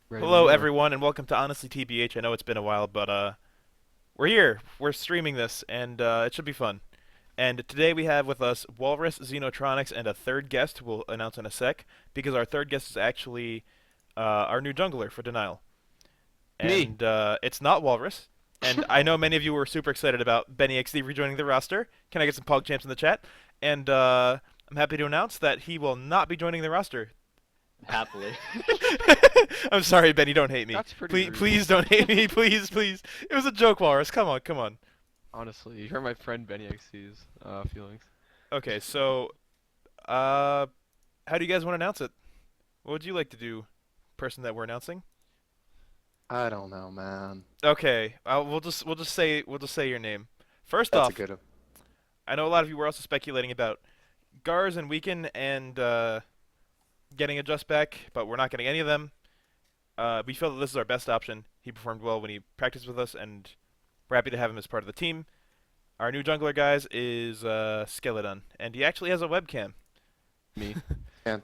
Ready when Hello, you are. everyone, and welcome to Honestly TBH. I know it's been a while, but we're here. We're streaming this, and it should be fun. And today we have with us Whalrus, Xenotronics, and a third guest who we'll announce in a sec, because our third guest is actually our new jungler for Denial. Me. And it's not Walrus. And I know many of you were super excited about Benny XD rejoining the roster. Can I get some PogChamps in the chat? And I'm happy to announce that he will not be joining the roster. Happily. I'm sorry, Benny. Don't hate me. That's pretty Please, rude. please don't hate me. Please, please. It was a joke, Walrus. Come on, come on. Honestly, you hurt my friend Benny XC's feelings. Okay, so, uh, how do you guys want to announce it? What would you like to do, person that we're announcing? I don't know, man. Okay, we'll just say your name. First That's a off, good. I know a lot of you were also speculating about Gars and Weekend and getting a Just back, but we're not getting any of them. We feel that this is our best option. He performed well when he practiced with us, and we're happy to have him as part of the team. Our new jungler, guys, is Skeeledon, and he actually has a webcam. Me. And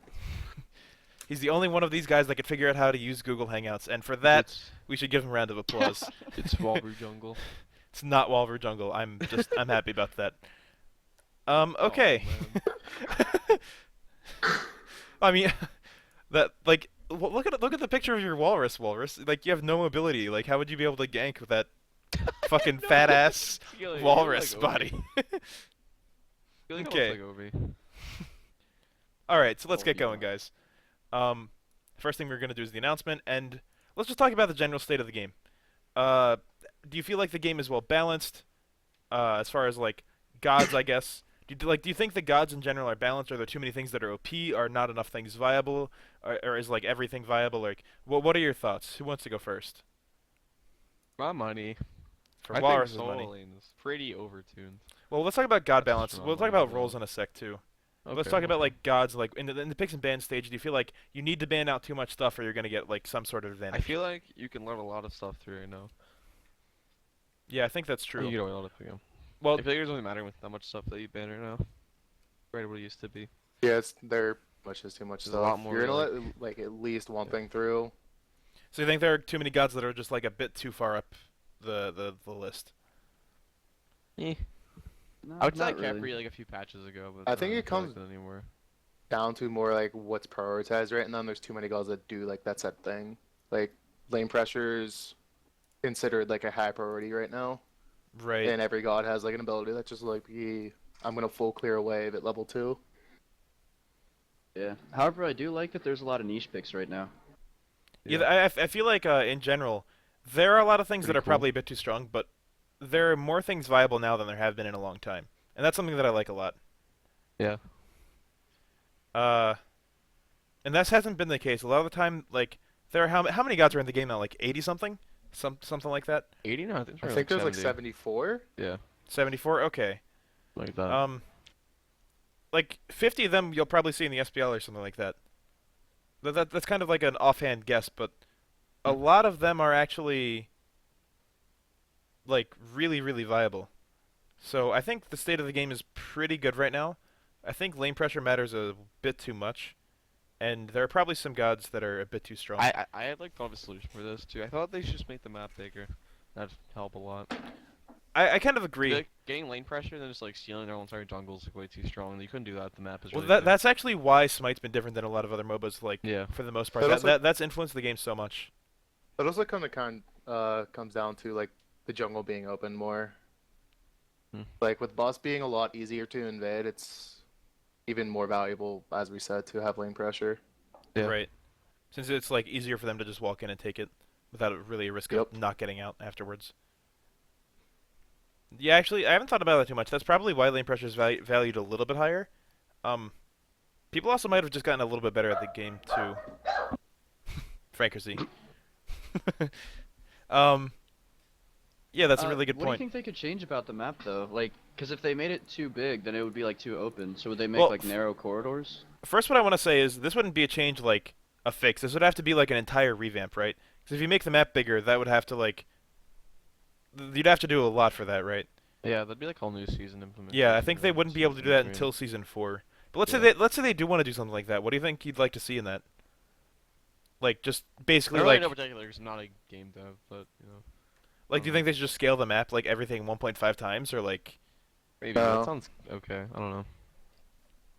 He's the only one of these guys that could figure out how to use Google Hangouts, and for that, It's we should give him a round of applause. it's Whalrus Jungle. It's not Walver Jungle. I'm happy about that. Oh Okay. man. I mean, that like look at the picture of your Walrus. Like you have no mobility. Like how would you be able to gank with that fucking No. fat ass You're walrus like body? Obi. Okay. Like Obi. All right, so let's Oh, get yeah. going, guys. Um, first thing we're gonna do is the announcement, and let's just talk about the general state of the game. Uh, do you feel like the game is well balanced? As far as like gods, I guess. Do you think the gods in general are balanced? Are there too many things that are OP? Are not enough things viable? Or is like everything viable? Like, what are your thoughts? Who wants to go first? My money. For I think Walrus's money. solo lane is pretty overtuned. Well, let's talk about god That's balance. just my We'll talk money about roles though. in a sec too. Let's Okay, talk about okay. like gods, like in the picks and ban stage. Do you feel like you need to ban out too much stuff, or you're gonna get like some sort of I advantage? feel like you can learn a lot of stuff through right now. Yeah, I think that's I think true. you don't know what to think. Well, I feel like it doesn't really matter with that much stuff that you ban right now. Right what it used to be. yeah, it's there much is too much There's a lot stuff. more You're gonna like let like at least one yeah. thing through. so you think there are too many gods that are just like a bit too far up the list? Eh. No, I would say not like really. Capri like a few patches ago, but I I don't think really it feel like comes that anymore. down to more like what's prioritized right now. And there's too many guys that do like that set thing. Like lane pressures considered like a high priority right now, Right. and every god has like an ability that's just like I'm gonna full clear a wave at level 2. Yeah. However, I do like that there's a lot of niche picks right now. Yeah, Yeah. I feel like in general, there are a lot of things that Pretty are cool. probably a bit too strong, but there are more things viable now than there have been in a long time, and that's something that I like a lot. Yeah. Uh, and that hasn't been the case. A lot of the time, like there are how many gods are in the game now? Like 80 something, something like that. 80? No, I think it's I probably think like there's like 70. 74. Yeah, 74. Okay. like that. Um, like 50 of them you'll probably see in the SPL or something like that. That's kind of like an offhand guess, but a lot of them are actually like really viable. So I think the state of the game is pretty good right now. I think lane pressure matters a bit too much, and there are probably some gods that are a bit too strong. I had like thought of a solution for this too. I thought they should just make the map bigger. That'd help a lot. I kind of I feel agree. like getting lane pressure and then just like stealing their whole entire jungle is like way too strong. You couldn't do that if the map is Well, really that big. that's actually why Smite's been different than a lot of other MOBAs. Like Yeah. for the most part, But also that's influenced the game so much. But also comes down to like the jungle being open more. Hmm. Like with boss being a lot easier to invade, it's even more valuable, as we said, to have lane pressure. Yeah. Right. Since it's like easier for them to just walk in and take it without really a risk of Yep. not getting out afterwards. Yeah, actually, I haven't thought about that too much. That's probably why lane pressure is valued a little bit higher. Um, People also might have just gotten a little bit better at the game too. Frankersy. um, yeah, that's a really good What do you point. think they could change about the map though? Like, because if they made it too big, then it would be like too open. So would they make Well, like narrow corridors? first, what I want to say is this wouldn't be a change like a fix. This would have to be like an entire revamp, right? Because if you make the map bigger, that would have to like you'd have to do a lot for that, right? Yeah, that'd be like whole new season Yeah, I implementation. think they wouldn't be able to do that until season 4. But let's say Yeah. let's say they do want to do something like that. What do you think you'd like to see in that? Like just I basically don't really like know particular. It's not a game dev, but you know. like do you think they should just scale the map like everything 1.5 times or like Maybe that No. sounds okay. I don't know.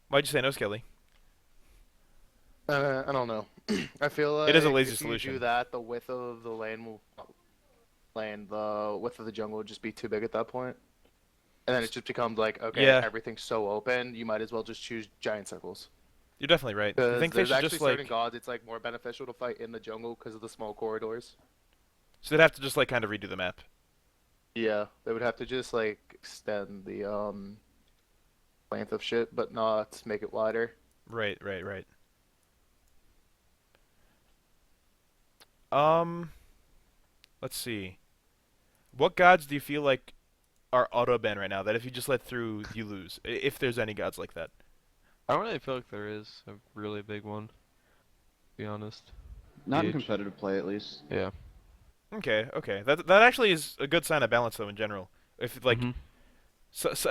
why'd you say no, Skelly? I don't know. I feel like It is a lazy if you solution. do that, the width of the the width of the jungle would just be too big at that point. And then it just becomes like, okay, Yeah. everything's so open, you might as well just choose giant circles. You're definitely right. Do you Because think they there's should actually just certain like gods it's like more beneficial to fight in the jungle because of the small corridors. so they'd have to just like kind of redo the map? Yeah, they would have to just like extend the length of shit, but not make it wider. Right, right, right. Um, let's see. What gods do you feel like are auto ban right now that if you just let through you lose? If there's any gods like that. I don't really feel like there is a really big one. To be honest. Not in TBH. competitive play, at least. Yeah. Okay, okay. That actually is a good sign of balance though in general. If like Mhm.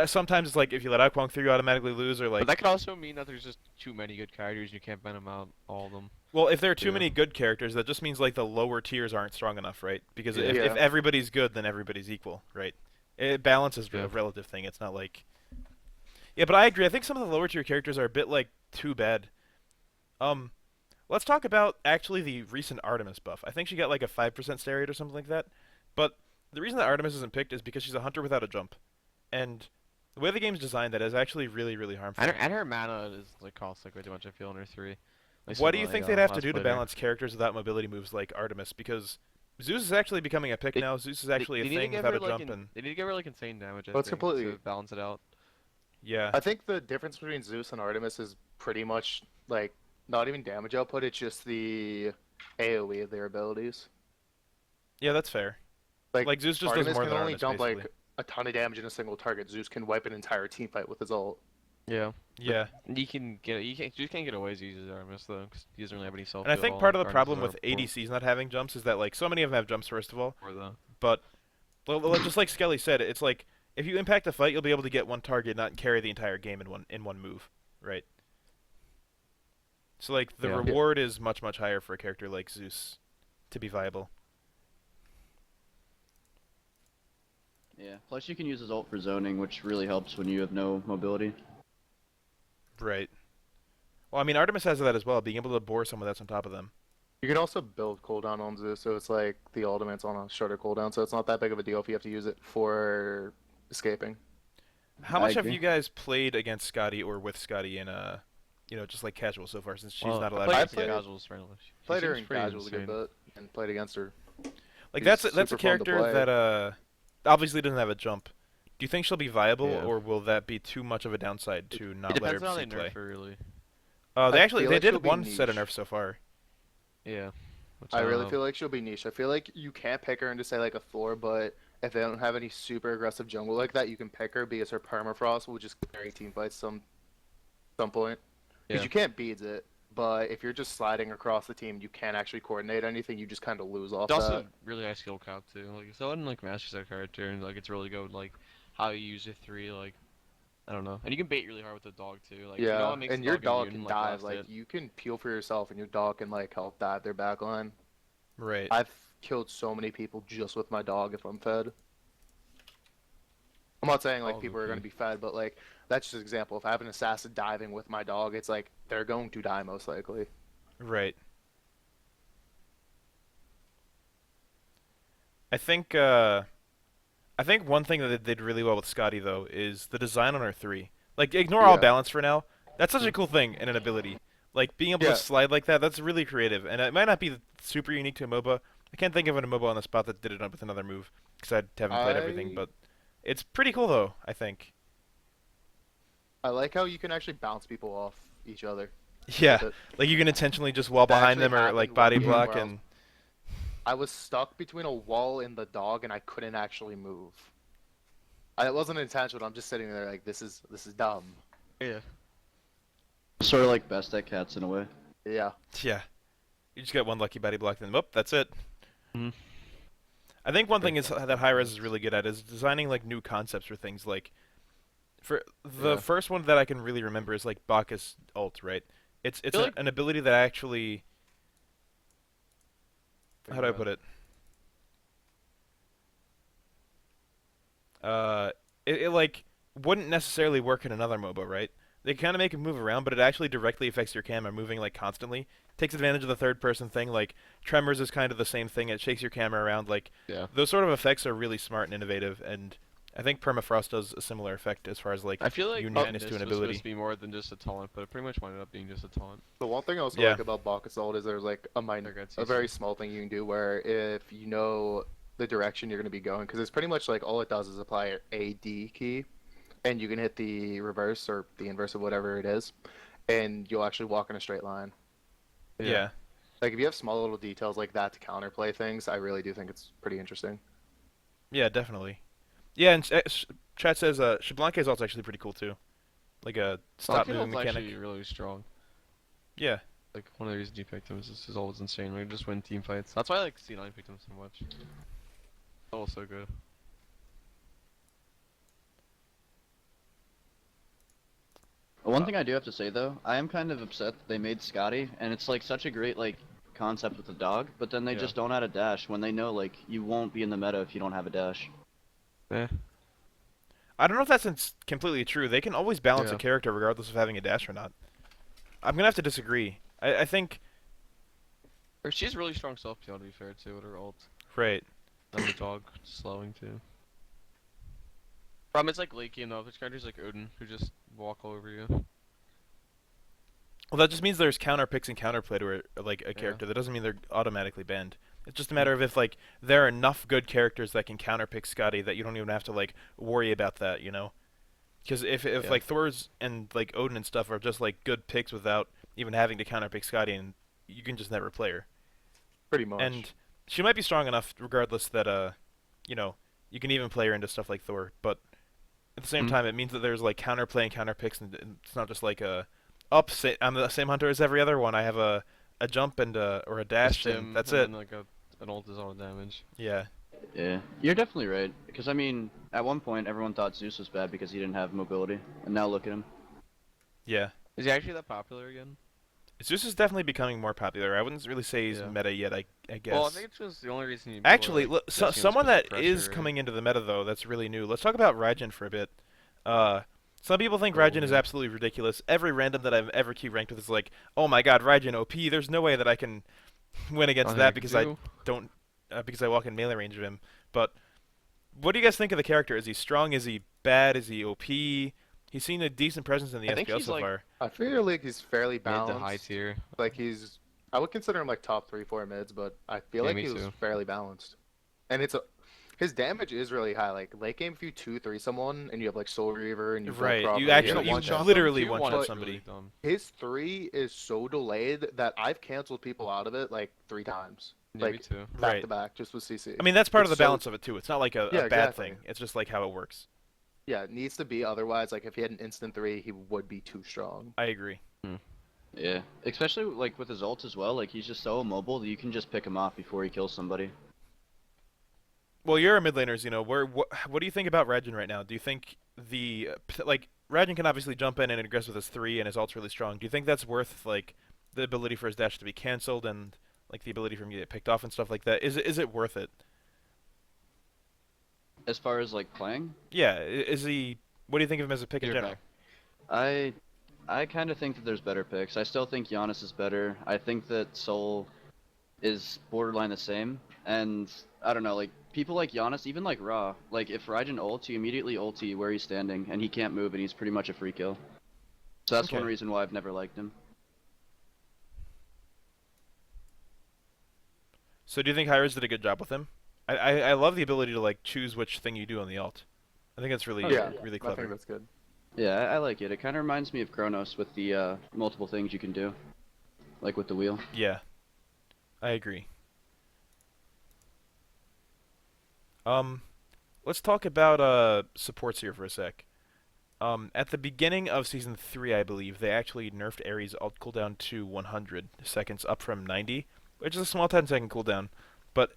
sometimes it's like if you let Aquang through you automatically lose or But like that could also mean that there's just too many good characters and you can't ban them out, all of them. well if there are too Yeah. many good characters that just means like the lower tiers aren't strong enough, right? Because Yeah. if Yeah. everybody's good then everybody's equal, right? Balance is Yeah. a relative thing. It's not like yeah, but I agree. I think some of the lower tier characters are a bit like too bad. Um, let's talk about actually the recent Artemis buff. I think she got like a 5% stay rate or something like that. But the reason that Artemis isn't picked is because she's a hunter without a jump, and the way the game's designed, that is actually really really harmful. And her mana is like costs like way too much. I feel in her 3. At least What in do you my, think they'd have to last do to playthrough. balance characters without mobility moves like Artemis? Because Zeus is actually becoming a pick They- now. Zeus is actually they a need to thing give without her, a like, jump, and they need to give her like insane damage. I Well, it's think completely- to balance it out. yeah, I think the difference between Zeus and Artemis is pretty much like not even damage output, it's just the AoE of their abilities. yeah, that's fair. Like Zeus just Artemis does more can than only Artemis, dump basically. like a ton of damage in a single target. Zeus can wipe an entire team fight with his ult. Yeah. Yeah. You can't you can't get away as easy as Artemis though, because he doesn't really have any self. And I think part of the problem with ADCs not having jumps is that like so many of them have jumps first of all, Or the but just like Skelly said, it's like if you impact a fight, you'll be able to get one target, not carry the entire game in one move, right? So like the Yeah. reward is much higher for a character like Zeus to be viable. Yeah. Plus, you can use his ult for zoning, which really helps when you have no mobility. Right. Well, I mean Artemis has that as well, being able to bore someone that's on top of them. You can also build cooldown on Zeus, so it's like the ultimate's on a shorter cooldown, so it's not that big of a deal if you have to use it for escaping. How I much have agree. you guys played against Skadi or with Skadi in just like casual so far since she's not allowed I to played play? casuals randomly. Played her in casual a good bit and played against her. Like She's that's a super fun to character play. that obviously doesn't have a jump. Do you think she'll be viable, Yeah. or will that be too much of a downside to It not let her depends on how they see play? nerf her really. They I actually feel they like she'll did be one set of niche. nerfs so far. Yeah. Which I don't really know. feel like she'll be niche. I feel like you can't pick her into say like a Thor, but if they don't have any super aggressive jungle like that, you can pick her because her permafrost will just carry team fights some point. Because Yeah. you can't beads it, but if you're just sliding across the team, you can't actually coordinate anything. You just kind of lose off It's also that. really high skill cap too. Like so, in like masters that character, and like it's really good. Like how you use your 3. Like I don't know, and you can bait really hard with the dog too. Like if you know Yeah, what makes and the your dog dog immune, can like, dive. last Like hit. you can peel for yourself, and your dog can like help dive their back line. Right. I've killed so many people just with my dog if I'm fed. I'm not saying like Oh, people are okay. going to be fed, but like that's just an example. If I have an assassin diving with my dog, it's like they're going to die most likely. Right. I think one thing that they did really well with Skadi though is the design on her 3. Like ignore all Yeah. balance for now. That's such a cool thing and an ability. Like being able Yeah. to slide like that, that's really creative. And it might not be super unique to a MOBA. I can't think of an MOBA on the spot that did it with another move because I haven't played everything, I- but it's pretty cool though, I think. I like how you can actually bounce people off each other. Yeah. But Like you can intentionally just wall That behind them actually or like happened body one game block where I was- and I was stuck between a wall and the dog, and I couldn't actually move. It wasn't intentional. I'm just sitting there like this is dumb. Yeah. Sort of like best at cats in a way. Yeah. yeah. You just get one lucky body block, then whoop, that's it. Mhm. I think one thing is that Hi-Rez is really good at is designing like new concepts for things. Like for the Yeah. first one that I can really remember is like Bacchus ult, right? It's feel like- an ability that actually how do I put it? It like wouldn't necessarily work in another MOBA, right? They kind of make it move around, but it actually directly affects your camera moving like constantly. Takes advantage of the third person thing. Like Tremors is kind of the same thing. It shakes your camera around. Like Yeah. those sort of effects are really smart and innovative, and I think Permafrost does a similar effect as far as like I feel like uniqueness to this an was supposed ability. to be more than just a taunt, but it pretty much wound up being just a taunt. The one thing I also Yeah. like about Bach Assault is there's like Serqet a very CC. small thing you can do where if you know the direction you're going to be going, because it's pretty much like all it does is apply a D key, and you can hit the reverse or the inverse of whatever it is, and you'll actually walk in a straight line. Yeah. Like if you have small little details like that to counterplay things, I really do think it's pretty interesting. Yeah, definitely. Yeah, and chat says Shablanke's ult's actually pretty cool too. Like a stop Vulcan moving ult's mechanic. actually really strong. Yeah. Like one of the reasons you picked him is just his ult is insane. We just win team fights. That's why I like C9 picked him so much. Oh, so good. One thing I do have to say though, I am kind of upset that they made Skadi, and it's like such a great like concept with the dog, but then they Yeah. just don't add a dash when they know like you won't be in the meta if you don't have a dash. Eh. I don't know if that's completely true. They can always balance a Yeah. character regardless of having a dash or not. I'm gonna have to disagree. I think Or she has really strong self-PL to be fair too with her ult. right. And the dog slowing too. Problem is like late game though, there's characters like Odin who just walk all over you. Well, that just means there's counter picks and counterplay to like a character. That doesn't mean they're automatically banned. It's just a matter of if like there are enough good characters that can counterpick Skadi that you don't even have to like worry about that, you know? Because if Yeah. like Thor's and like Odin and stuff are just like good picks without even having to counterpick Skadi, and you can just never play her. Pretty much. And she might be strong enough, regardless, that you know, you can even play her into stuff like Thor. But at the same time, it means that there's like counterplay and counterpicks, and it's not just like I'm the same hunter as every other one. I have a jump and or a dash, and that's it. And like an ult is all damage. Yeah. Yeah, you're definitely right. Because I mean, at one point everyone thought Zeus was bad because he didn't have mobility, and now look at him. Yeah. Is he actually that popular again? Zeus is definitely becoming more popular. I wouldn't really say he's Yeah. meta yet. I guess. Well, I think it's just the only reason you Actually, like, dissing him someone because of that is pressure, right? coming into the meta though, that's really new. Let's talk about Raijin for a bit. Some people think Oh, Raijin is yeah. absolutely ridiculous. Every random that I've ever queue ranked with is like, oh my god, Raijin OP. There's no way that I can win against that because I don't because I walk in melee range of him. But what do you guys think of the character? Is he strong? Is he bad? Is he OP? He's seen a decent presence in the I think SPL he's, so like, far. I feel like he's fairly Mid balanced. to high tier. Like I would consider him like top 3-4 mids, but I feel Yeah, like me he was too. fairly balanced. And his damage is really high. Like late game, if you 2-3 someone and you have like Soul Reaver and you build Right, properly, you actually don't one-shot them. literally Two one-shot one-shots somebody. really dumb. His 3 is so delayed that I've canceled people out of it like 3 times. Yeah, me Like too. back Right. to back, just with CC. I mean, that's part of It's the so- balance of it too. It's not like a Yeah, bad exactly. thing. It's just like how it works. Yeah, it needs to be. Otherwise, like if he had an instant 3, he would be too strong. I agree. Yeah, especially like with his ult as well. Like he's just so immobile that you can just pick him off before he kills somebody. Well, you're a mid laners, you know. What do you think about Raijin right now? Do you think like Raijin can obviously jump in and aggress with his 3 and his ult's really strong. Do you think that's worth like the ability for his dash to be cancelled and like the ability for him to get picked off and stuff like that? Is it worth it? As far as like playing, Yeah, is he? What do you think of him as a pick in You're general? back. I kind of think that there's better picks. I still think Giannis is better. I think that Soul is borderline the same. And I don't know, like people like Giannis, even like Ra, like if Raijin ults, you immediately ulti where he's standing, and he can't move, and he's pretty much a free kill. So that's one Okay. reason why I've never liked him. So do you think Hyras did a good job with him? I love the ability to like choose which thing you do on the alt. I think that's really Yeah, really I think clever. that's good. Yeah, I like it. It kind of reminds me of Kronos with the multiple things you can do, like with the wheel. Yeah, I agree. Let's talk about supports here for a sec. At the beginning of Season 3, I believe, they actually nerfed Ares' ult cooldown to 100 seconds, up from 90, which is a small 10-second cooldown. But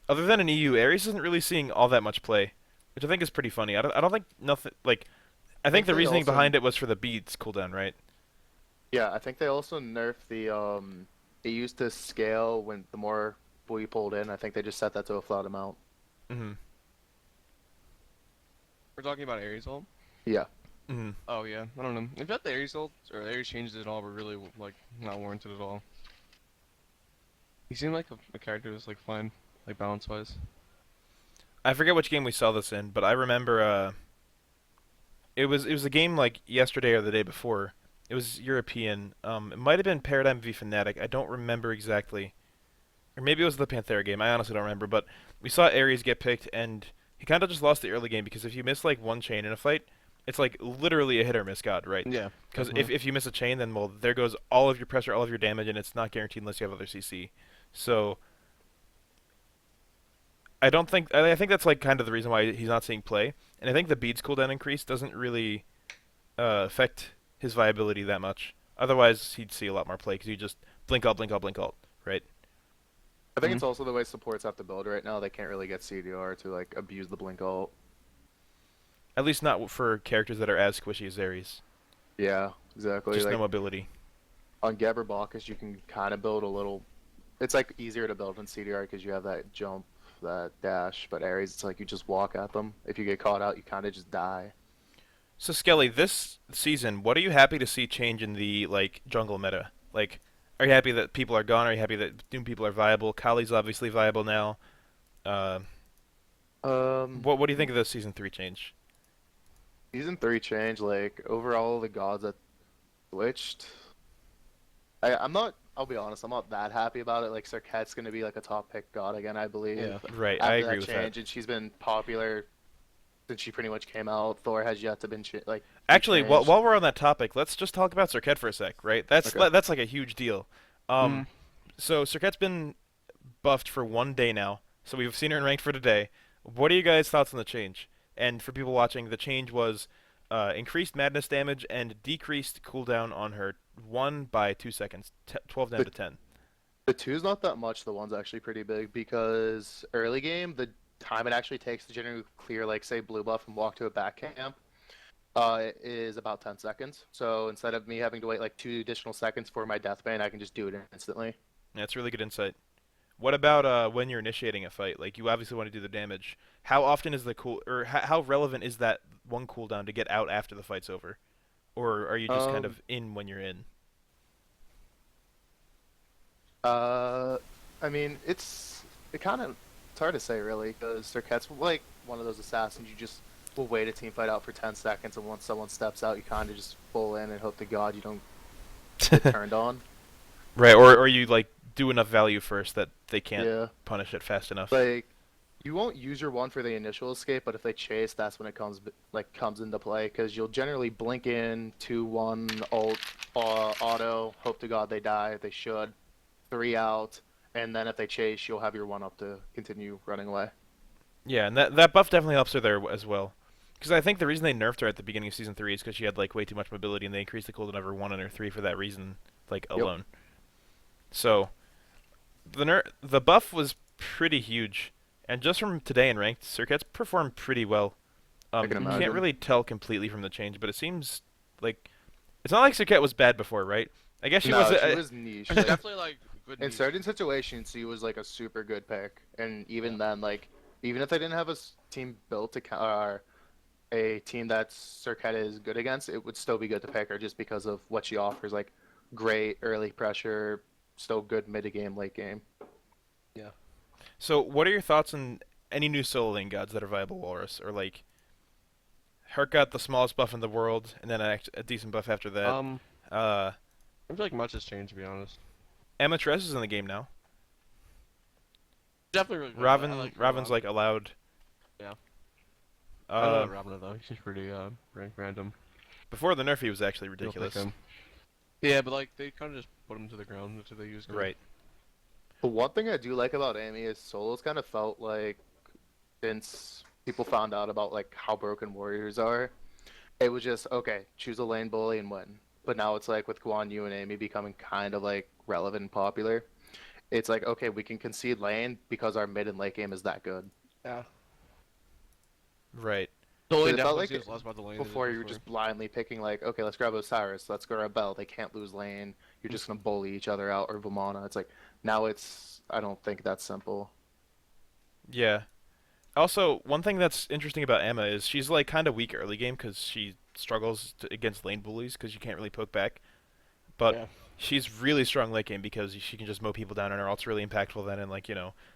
other than in EU, Ares isn't really seeing all that much play, which I think is pretty funny. I don't think nothing, like, I think the they reasoning also- behind it was for the beads cooldown, right? Yeah, I think they also nerfed the it used to scale when the more we pulled in. I think they just set that to a flat amount. Mm-hmm. We're talking about Ares ult. Yeah. Mm-hmm. Oh yeah, I don't know. If that the Ares ult or Ares changes at all, we're really like not warranted at all. He seemed like a character that's like fine, like balance wise. I forget which game we saw this in, but I remember it was a game like yesterday or the day before. It was European. It might have been Paradigm v Fnatic. I don't remember exactly. Or maybe it was the Panthera game. I honestly don't remember. But we saw Ares get picked, and he kind of just lost the early game because if you miss like one chain in a fight, it's like literally a hit or miss god, right? Yeah. Because if you miss a chain, then well, there goes all of your pressure, all of your damage, and it's not guaranteed unless you have other CC. So I don't think I think that's like kind of the reason why he's not seeing play, and I think the beads cooldown increase doesn't really affect his viability that much. Otherwise, he'd see a lot more play because you just blink alt, blink alt, blink alt, right? I think it's also the way supports have to build right now. They can't really get CDR to like abuse the blink ult. At least not for characters that are as squishy as Ares. Yeah, exactly. Just like, no mobility. on Geber Bacchus, you can kind of build a little. It's like easier to build in CDR because you have that jump, that dash. But Ares, it's like you just walk at them. If you get caught out, you kind of just die. So Skelly, this season, what are you happy to see change in the like jungle meta? Like, are you happy that people are gone? Are you happy that Doom people are viable? Kali's obviously viable now. Uh, what do you think of the season 3 change? Season 3 change, like overall the gods that switched. I'm not. I'll be honest. I'm not that happy about it. Like Serqet's gonna be like a top pick god again, I believe. Yeah. Right, After I agree that with change, that. and she's been popular since she pretty much came out. Thor has yet to been be Actually, changed. while we're on that topic, let's just talk about Serqet for a sec, right? That's Okay. that's like a huge deal. So Serqet's been buffed for 1 day now, so we've seen her in ranked for today. What are you guys' thoughts on the change? And for people watching, the change was increased madness damage and decreased cooldown on her 1 by 2 seconds, 12 down to 10. The two's not that much. The one's actually pretty big because early game, the time it actually takes to generally clear, like say blue buff and walk to a back camp, is about 10 seconds. So instead of me having to wait like 2 additional seconds for my death bane, I can just do it instantly. That's really good insight. What about when you're initiating a fight? Like you obviously want to do the damage. How often is the how relevant is that one cooldown to get out after the fight's over, or are you just kind of in when you're in? I mean, it's hard to say really because Serqet's like one of those assassins you just will wait a team fight out for 10 seconds, and once someone steps out, you kind of just full in and hope to God you don't get turned on. Right, or you like do enough value first that they can't Yeah. punish it fast enough. Like, you won't use your one for the initial escape, but if they chase, that's when it comes into play because you'll generally blink in 2-1 ult auto, hope to God they die. They should 3 out, and then if they chase, you'll have your one up to continue running away. Yeah, and that buff definitely helps her there as well. Because I think the reason they nerfed her at the beginning of season 3 is because she had like way too much mobility, and they increased the cooldown of her 1 and her 3 for that reason, like alone. So the buff was pretty huge, and just from today in ranked, Serqet's performed pretty well. I can You imagine. can't really tell completely from the change, but it seems like it's not like Serqet was bad before, right? I guess she No, was. she was niche. She's Like, definitely like good. in niche. certain situations, she was like a super good pick, and even then, like even if they didn't have a team built to or a team that Serqet is good against, it would still be good to pick her just because of what she offers. Like great early pressure, still good mid game, late game. So, what are your thoughts on any new solo lane gods that are viable, Whalrus? Or like, Herc got the smallest buff in the world, and then a decent buff after that. I feel like much has changed to be honest. Amatress is in the game now. Definitely really good. Raven's like allowed. Yeah. I don't know Robin though. He's pretty random. Before the nerf, he was actually You'll pick ridiculous. him. Yeah, but like they kind of just put him to the ground until they use him. Right. The one thing I do like about Amy is solos kind of felt like since people found out about like how broken warriors are, it was just okay, choose a lane bully and win. But now it's like with Guan Yu and Amy becoming kind of like relevant and popular, it's like okay, we can concede lane because our mid and late game is that good. Yeah. Right. The lane it felt definitely like seems less about the lane. than it Before did you were just blindly picking like okay, let's grab Osiris, let's grab Bell. They can't lose lane. you're just gonna bully each other out or Vamana. It's like now it's I don't think that's simple. Yeah. Also, one thing that's interesting about Emma is she's like kind of weak early game because she struggles against lane bullies because you can't really poke back. But Yeah. she's really strong late game because she can just mow people down, and her ult's really impactful then, and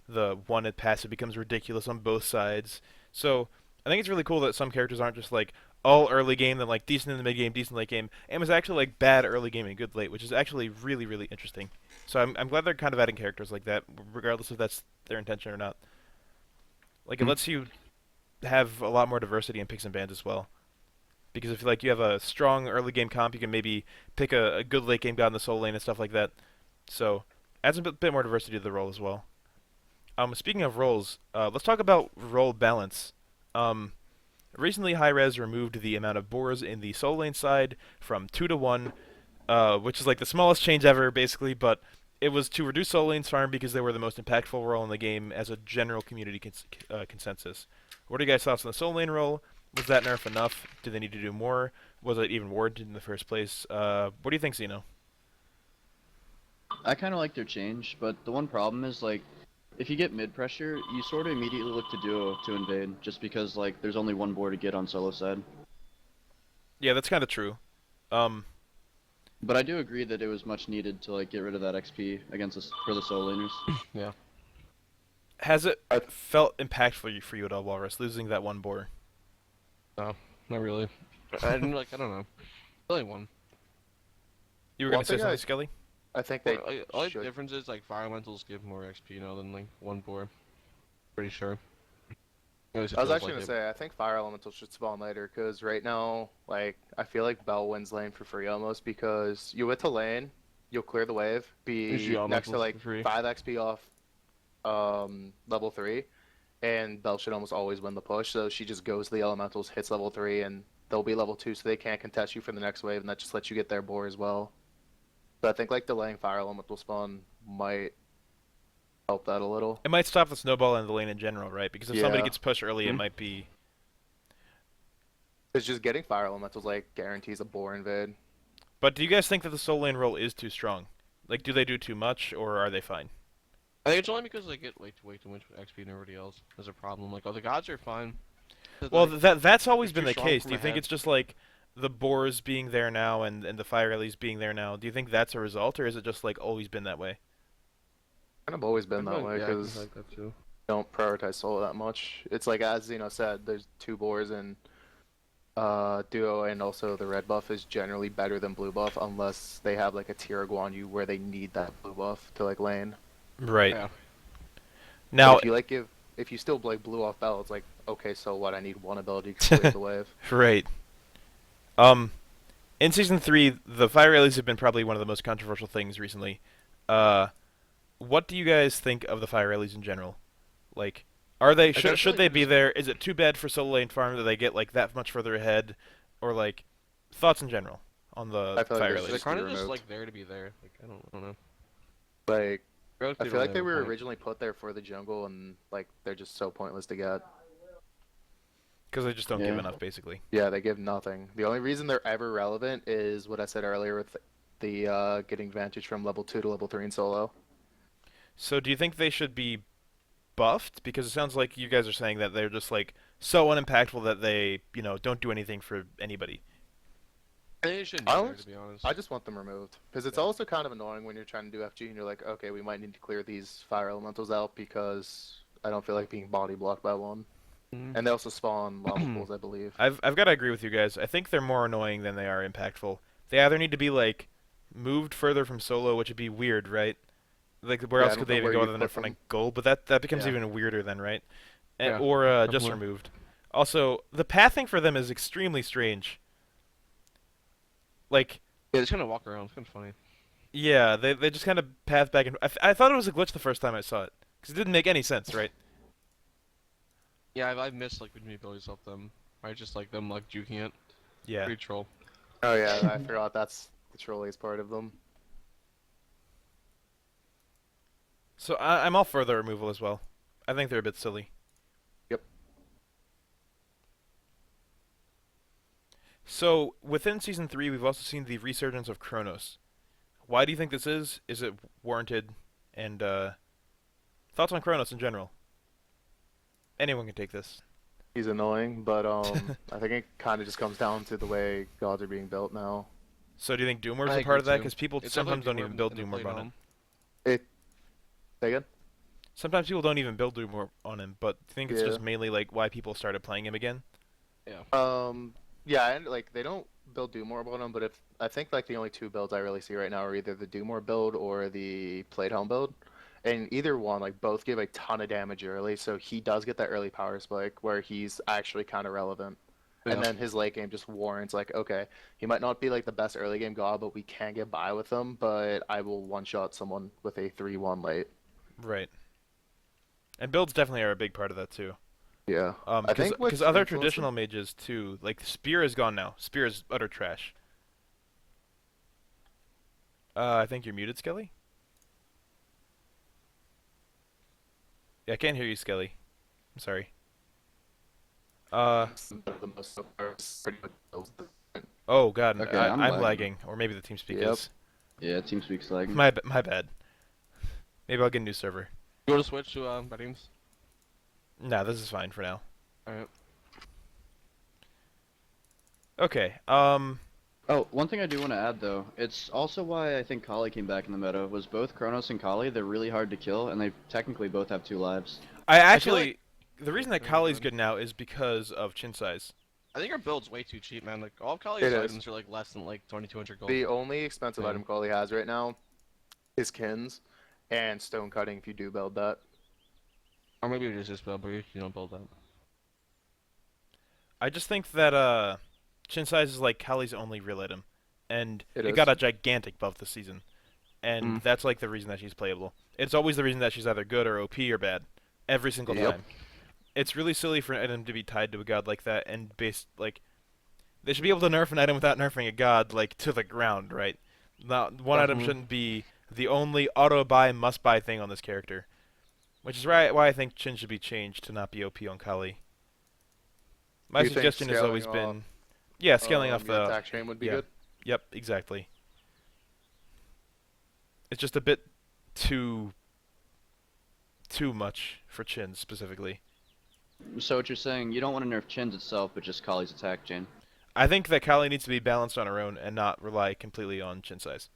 the one at passive becomes ridiculous on both sides. So I think it's really cool that some characters aren't just like all early game, then like decent in the mid game, decent late game. Emma's actually like bad early game and good late, which is actually really really interesting. So I'm glad they're kind of adding characters like that, regardless if that's their intention or not. Like it lets you have a lot more diversity in picks and bans as well. Because if like you have a strong early game comp, you can maybe pick a good late game god in the soul lane and stuff like that. So adds a bit more diversity to the role as well. Speaking of roles, let's talk about role balance. Um, Recently, Hi-Rez removed the amount of boars in the soul lane side from 2 to 1, which is like the smallest change ever, basically, but it was to reduce soul lane's farm because they were the most impactful role in the game as a general community consensus. What are you guys' thoughts on the soul lane role? Was that nerf enough? Do they need to do more? Was it even warranted in the first place? What do you think, Xeno? I kind of like their change, but the one problem is like, if you get mid pressure, you sort of immediately look to duo to invade, just because like there's only one board to get on solo side. Yeah, that's kind of true. Um, But I do agree that it was much needed to like get rid of that XP against us for the solo laners. Yeah. has it I, felt impactful for you at all, Walrus, losing that one boar? No, not really. I didn't like. I don't know. Only one. You were One gonna say thing something, Skelly? I think they Like, only should. difference is like fire elementals give more XP now than like one boar. Pretty sure. At least it I was feels actually like gonna say I think fire elementals should spawn later because right now, like I feel like Bell wins lane for free almost because you hit the lane, you'll clear the wave, Usually be next to elementals like for free. 5 XP off level 3, and Bell should almost always win the push. So she just goes to the elementals, hits level 3, and they'll be level 2, so they can't contest you for the next wave, and that just lets you get their boar as well. But I think like delaying fire elemental spawn might help that a little. It might stop the snowball in the lane in general, right? Because if somebody Yeah. gets pushed early, it Mhm. might be. It's just getting fire elementals like guarantees a boar invade. But do you guys think that the soul lane role is too strong? Like, do they do too much, or are they fine? I think it's only because they get way too much XP than everybody else. There's a problem. Like, oh, the gods are fine. But, Well, like, that's always they're been too the strong case. from Do you think ahead. it's just like the boars being there now and the fire rallies being there now? Do you think that's a result, or is it just like always been that way? Kind of always I been feel that like, way yeah, I because can like that too. don't prioritize solo that much. It's like as Zeno said, there's 2 boars in duo, and also the red buff is generally better than blue buff unless they have like a tier Guan Yu where they need that blue buff to like lane. Right. Yeah. Now, But if you still like blue off Bell, it's like okay, so what? I need one ability to complete the wave. right. Um, in season 3, the fire rallies have been probably one of the most controversial things recently. Uh, what do you guys think of the fire rallies in general? Like, are they I kinda feel should like they they're be just there? Is it too bad for solo lane farm that they get like that much further ahead, or like thoughts in general on the I feel like fire they they're should rallies? just be kind of just removed. like there to be there. Like, I don't know. Like I They feel don't like they have a were point. originally put there for the jungle, and like they're just so pointless to get. Because they just don't give Yeah. enough, basically. Yeah, they give nothing. The only reason they're ever relevant is what I said earlier with the getting advantage from level 2 to level 3 in solo. So do you think they should be buffed? Because it sounds like you guys are saying that they're just like so unimpactful that they, don't do anything for anybody. I think it shouldn't I be there, almost- to be honest. I just want them removed because it's Yeah. also kind of annoying when you're trying to do FG and you're like, okay, we might need to clear these fire elementals out because I don't feel like being body blocked by one. Mhm. And they also spawn lava pools, I believe. I've got to agree with you guys. I think they're more annoying than they are impactful. They either need to be like moved further from solo, which would be weird, right? Like where Yeah, I else don't could know they even where go you'd other than in put front them. of gold? But that becomes Yeah. even weirder then, right? Yeah, Or just definitely. removed. Also, the pathing for them is extremely strange. Like, Yeah, just kind of walk around. It's kind of funny. yeah, they just kind of path back and I thought it was a glitch the first time I saw it because it didn't make any sense, right? Yeah, I've missed like when abilities help them. Right, just like them like juking it. Yeah. Pretty troll. Oh yeah, I forgot that's the trolliest part of them. So I'm all for the removal as well. I think they're a bit silly. Yep. So within season 3, we've also seen the resurgence of Kronos. Why do you think this is? Is it warranted? And thoughts on Kronos in general? Anyone can take this. He's annoying, but I think it kind of just comes down to the way gods are being built now. So do you think Doom Orb's I a part of agree, that? too. Because people It's sometimes don't definitely even build in the Doom Orb plate on it. home. Say again? Sometimes people don't even build Doom Orb on him, but I think it's Yeah. just mainly like why people started playing him again. Yeah, and like they don't build Doom Orb on them, but if I think like the only two builds I really see right now are either the Doom Orb build or the Plate Helm build. And either one, like both give a ton of damage early, so he does get that early power spike where he's actually kind of relevant. Yeah. And then his late game just warrants like, okay, he might not be like the best early game god, but we can get by with him, but I will one shot someone with a 3-1 late. Right. And builds definitely are a big part of that too. Yeah. I think Because what's other influenced traditional him- mages too, like Spear is gone now. Spear is utter trash. I think you're muted, Skelly. Yeah, I can't hear you, Skelly. I'm sorry. the most so far is pretty much builds. Oh god, Okay, I'm I'm lagging, or maybe the TeamSpeak Yep. is. Yeah, TeamSpeak's lagging. My bad. Maybe I'll get a new server. You want to switch to Teams? Nah, this is fine for now. Alright. Okay. Oh, one thing I do want to add though, it's also why I think Kali came back in the meta, was both Kronos and Kali, they're really hard to kill, and they technically both have 2 lives. I feel actually, the reason that Very Kali's good. good now is because of chin size. I think our build's way too cheap, man. Like all of Kali's It is. items are like less than like 2,200 gold. The only expensive Yeah. item Kali has right now is Kins and Stone Cutting if you do build that. Or maybe it is just build, but you don't build that. I just think that chin size is like Kali's only real item, and It it got is. a gigantic buff this season, and Mm. that's like the reason that she's playable. It's always the reason that she's either good or OP or bad, every single Yep. time. It's really silly for an item to be tied to a god like that, and based like they should be able to nerf an item without nerfing a god like to the ground, right? Not one item Mhm. shouldn't be the only auto buy must buy thing on this character, which is why I think Chin should be changed to not be OP on Kali. My Do you think suggestion has always scaling been, yeah, scaling off your the. attack chain would be yeah. good. Yep, exactly. It's just a bit too much for Chin specifically. So what you're saying, you don't want to nerf Chin's itself, but just Kali's attack chain. I think that Kali needs to be balanced on her own and not rely completely on Chin size.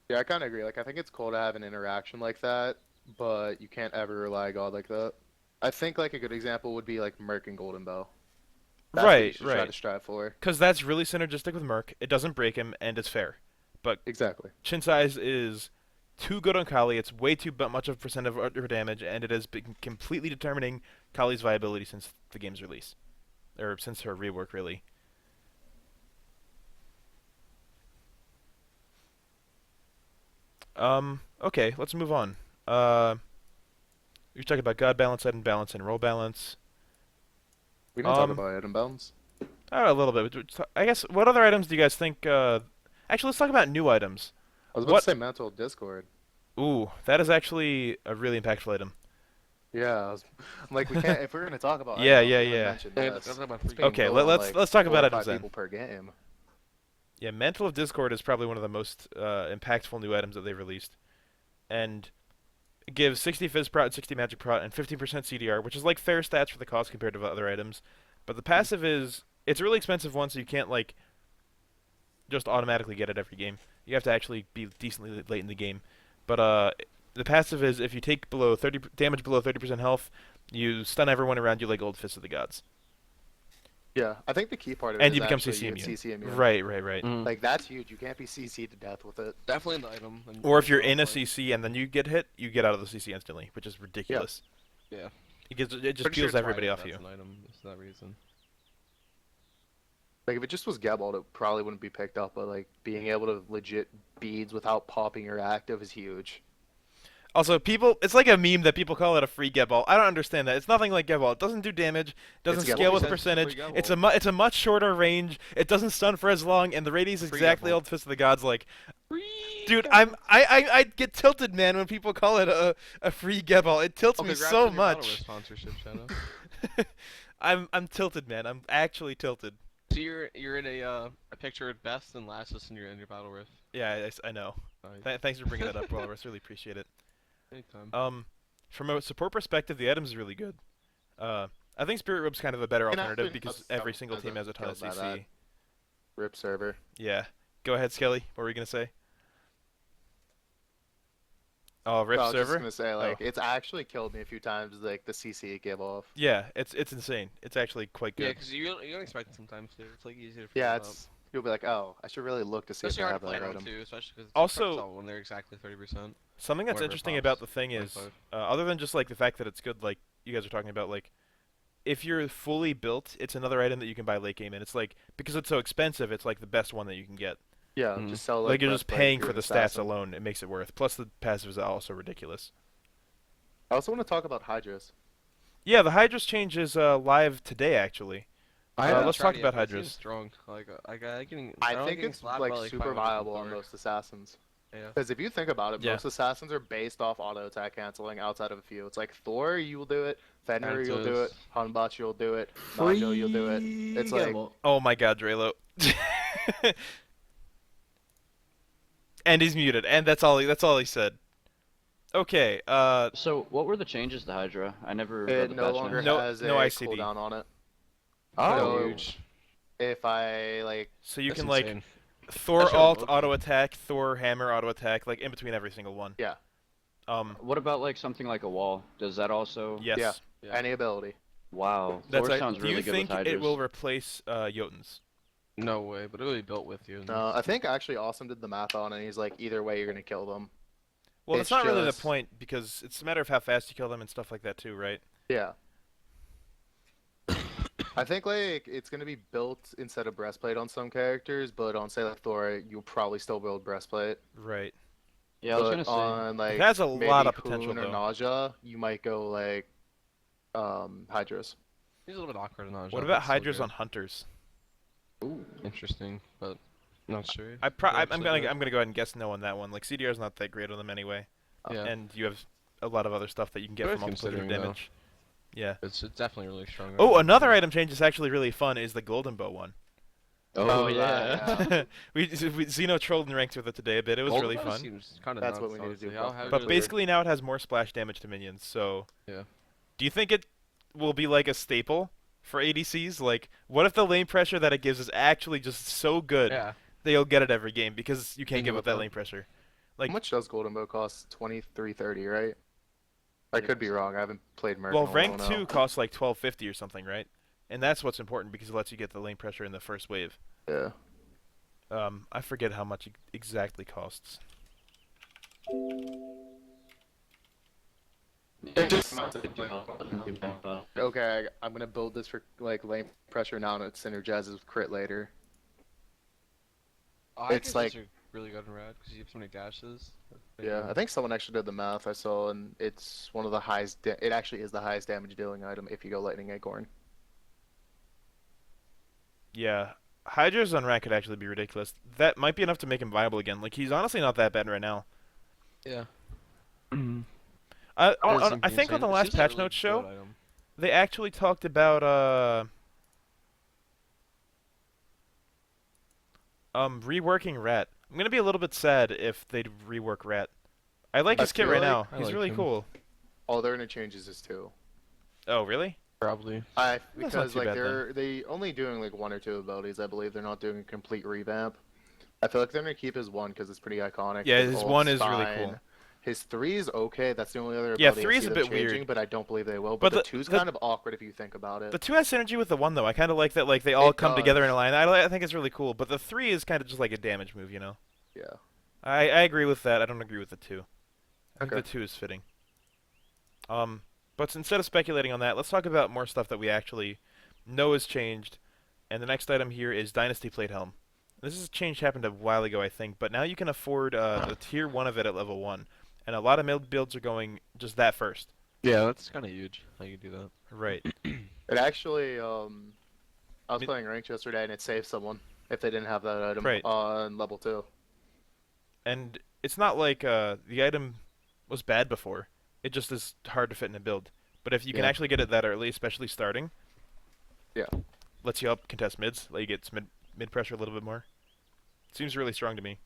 Yeah, I kind of agree. Like, I think it's cool to have an interaction like that, but you can't ever rely on God like that. I think like a good example would be like Merc and Golden Bow. That's what you Right, should try right. to strive for. Because that's really synergistic with Merc. It doesn't break him, and it's fair. But Exactly. Chin size is too good on Kali. It's way too much of a percent of her damage, and it has been completely determining Kali's viability since the game's release, or since her rework, really. Okay, let's move on. We talked about God balance, item balance, and role balance. We don't talk Um, about item balance. A little bit. I guess, what other items do you guys think, actually, let's talk about new items. I was about what- to say Mental Discord. Ooh, that is actually a really impactful item. Yeah, I'm like we can't if we're gonna talk about Yeah, items, yeah, we gotta yeah. mention Yeah, this. let's talk about It's free being Okay, built on, let's talk 4 about or items 5 then. people per game. Yeah, Mantle of Discord is probably one of the most impactful new items that they've released. And it gives 60 Fizz Prot, 60 Magic Prot, and 15% CDR, which is like fair stats for the cost compared to other items. But the passive is, it's a really expensive one, so you can't like just automatically get it every game. You have to actually be decently late in the game. But the passive is if you take below 30 damage below 30% health, you stun everyone around you like Old Fist of the Gods. Yeah, I think the key part of it And is you become actually CC you get immune. CC immune. Right, right, right. Mm. Like that's huge. You can't be CC'd to death with it. Definitely in the item. and Or if you're also, in a like, CC and then you get hit, you get out of the CC instantly, which is ridiculous. Yeah. It just Pretty peels sure everybody Trident, off you. that's an item. It's that reason. Like if it just was Gebald, it probably wouldn't be picked up. But like being able to legit beads without popping your active is huge. Also, it's like a meme that people call it a free get ball. I don't understand that. It's nothing like get ball. It doesn't do damage, doesn't It's get scale ball. with It's a percentage. free get It's ball. it's a much shorter range. It doesn't stun for as long, and the radius is Free exactly get ball. Old Fist of the Gods. Like, dude, I get tilted, man, when people call it a free get ball. It tilts me congrats so on your Whalrus much. sponsorship, Shadow. I'm tilted, man. I'm actually tilted. So see you're in a picture at best and lastest in your battle riff. Yeah, I know. Thanks for bringing that up, Whalrus. Really appreciate it. Anytime. From a support perspective, the items are really good. I think Spirit Rope's kind of a better And alternative actually, because that's every single team has a ton of killed by that. CC. Rip server. Yeah. Go ahead, Skelly. What were you gonna say? Oh, Rip No, I was server. just gonna say like it's actually killed me a few times. Like the CC it gave off. Yeah, it's insane. It's actually quite Yeah, good. because you don't expect it sometimes too. It's like easy to. Yeah, Forget it's you'll be like, oh, I should really look to see especially if I hard have to play that on item. too, especially because Also, when they're exactly 30%. Something that's Wherever it interesting pops, about the thing is, 25. other than just like the fact that it's good, like you guys are talking about, like if you're fully built, it's another item that you can buy late game, and it's like because it's so expensive, it's like the best one that you can get. Yeah, Mhm. just sell Like you're just breastplate paying if for you're the an stats assassin. alone, it makes it worth. Plus the passives are also ridiculous. I also want to talk about Hydras. Yeah, the Hydras change is live today actually. haven't let's tried talk it about yet, but it seems Hydras. Strong. Like I don't think getting it's slapped like by, like super 500 viable from on Thor. most assassins. Yeah. Because if you think about it, Yeah. most assassins are based off auto attack canceling outside of a few. It's like Thor, you will do it. Fenrir, you'll do it. Mantis. Hanbach, you'll do it. Manjo, you'll do it. It's like Oh my God, Drelo. And he's muted, and that's all he said. Okay, So what were the changes to Hydra? I never read it the no patch longer notes. No- has no a ICD. cooldown on it. Oh, So huge. if I like, so you That's can insane. like Thor That's alt really auto attack, Thor hammer auto attack, like in between every single one. yeah, What about like something like a wall? Does that also? Yes. Yeah. Yeah. any ability. Wow. That's Thor a, sounds do really you good think with Hydras. it will replace Jotuns? No way, but it will be built with you. No, I think actually Awesome did the math on it. And he's like, either way, you're gonna kill them. Well, that's It's not really the just- point because it's a matter of how fast you kill them and stuff like that too, right? Yeah. I think like it's gonna be built instead of breastplate on some characters, but on say like Thor, you'll probably still build breastplate. Right. Yeah, I was But gonna say. on like It has a maybe lot of potential, Hoon or though. Nausea, you might go like Hydras. He's a little bit awkward in that. What about Hydras on hunters? Ooh. Interesting, but not sure. I'm Actually gonna good. I'm gonna go ahead and guess no on that one. Like CDR's not that great on them anyway, Yeah, and you have a lot of other stuff that you can get Worth from multiplicative considering, though. damage. Yeah. it's definitely really strong. Oh, another item change that's actually really fun is the golden bow one. Oh, Oh, yeah. yeah. we Xeno trolled and ranked with it today a bit. It was really fun. That's what we need to do, How But good- basically now it has more splash damage to minions. So Yeah. do you think it will be like a staple for ADCs? Like, what if the lane pressure that it gives is actually just so good Yeah. that you'll get it every game because you can't Think give up about that that. lane pressure? Like, How much does Golden Bow cost? 23.30, right? I could be wrong. I haven't played Merc. well, in a rank while 2 now. costs like 1250 or something, right? And that's what's important because it lets you get the lane pressure in the first wave. Yeah. I forget how much it exactly costs. Okay, I'm gonna build this for like lane pressure now, and it synergizes with crit later. I It's guess like- those are really good in red because you have so many dashes. Yeah, I think someone actually did the math I saw, and it's one of the highest. It actually is the highest damage dealing item if you go Lightning Acorn. Yeah, Hydra's on rank could actually be ridiculous. That might be enough to make him viable again. Like, he's honestly not that bad right now. Yeah. I think on the last patch notes show, they actually talked about reworking Rat. I'm gonna be a little bit sad if they rework Rat. I like I his kit feel right like- now. I He's like really him. cool. All they're gonna change is his 2. Oh, really? Probably. I not because too like bad, they only doing like 1 or 2 abilities. I believe they're not doing a complete revamp. I feel like they're gonna keep his 1 because it's pretty iconic. Yeah, His his ult's 1 is really fine. cool. His 3 is okay. That's the only other Yeah, ability 3 I is see a them bit changing, weird. but I don't believe they will. But But the the- 2's the- kind of awkward if you think about it. The 2 has synergy with the 1 though. I kind of like that. Like they all It come together in a does. line. I think it's really cool. But the 3 is kind of just like a damage move, you know. Yeah. I agree with that. I don't agree with the 2. I think Okay. the 2 is fitting. But instead of speculating on that, let's talk about more stuff that we actually know has changed. And the next item here is Dynasty Plate Helm. This is a change happened a while ago, I think, but now you can afford the tier 1 of it at level 1. And a lot of mid builds are going just that first. Yeah, that's kind of huge. How you do that? Right. It actually, I was Mid- playing ranked yesterday, and it saved someone if they didn't have that item Right. on level 2. And it's not like the item was bad before. It just is hard to fit in a build. But if you can Yeah. actually get it that early, especially starting, Yeah. lets you help contest mids, let you get mid pressure a little bit more. Seems really strong to me.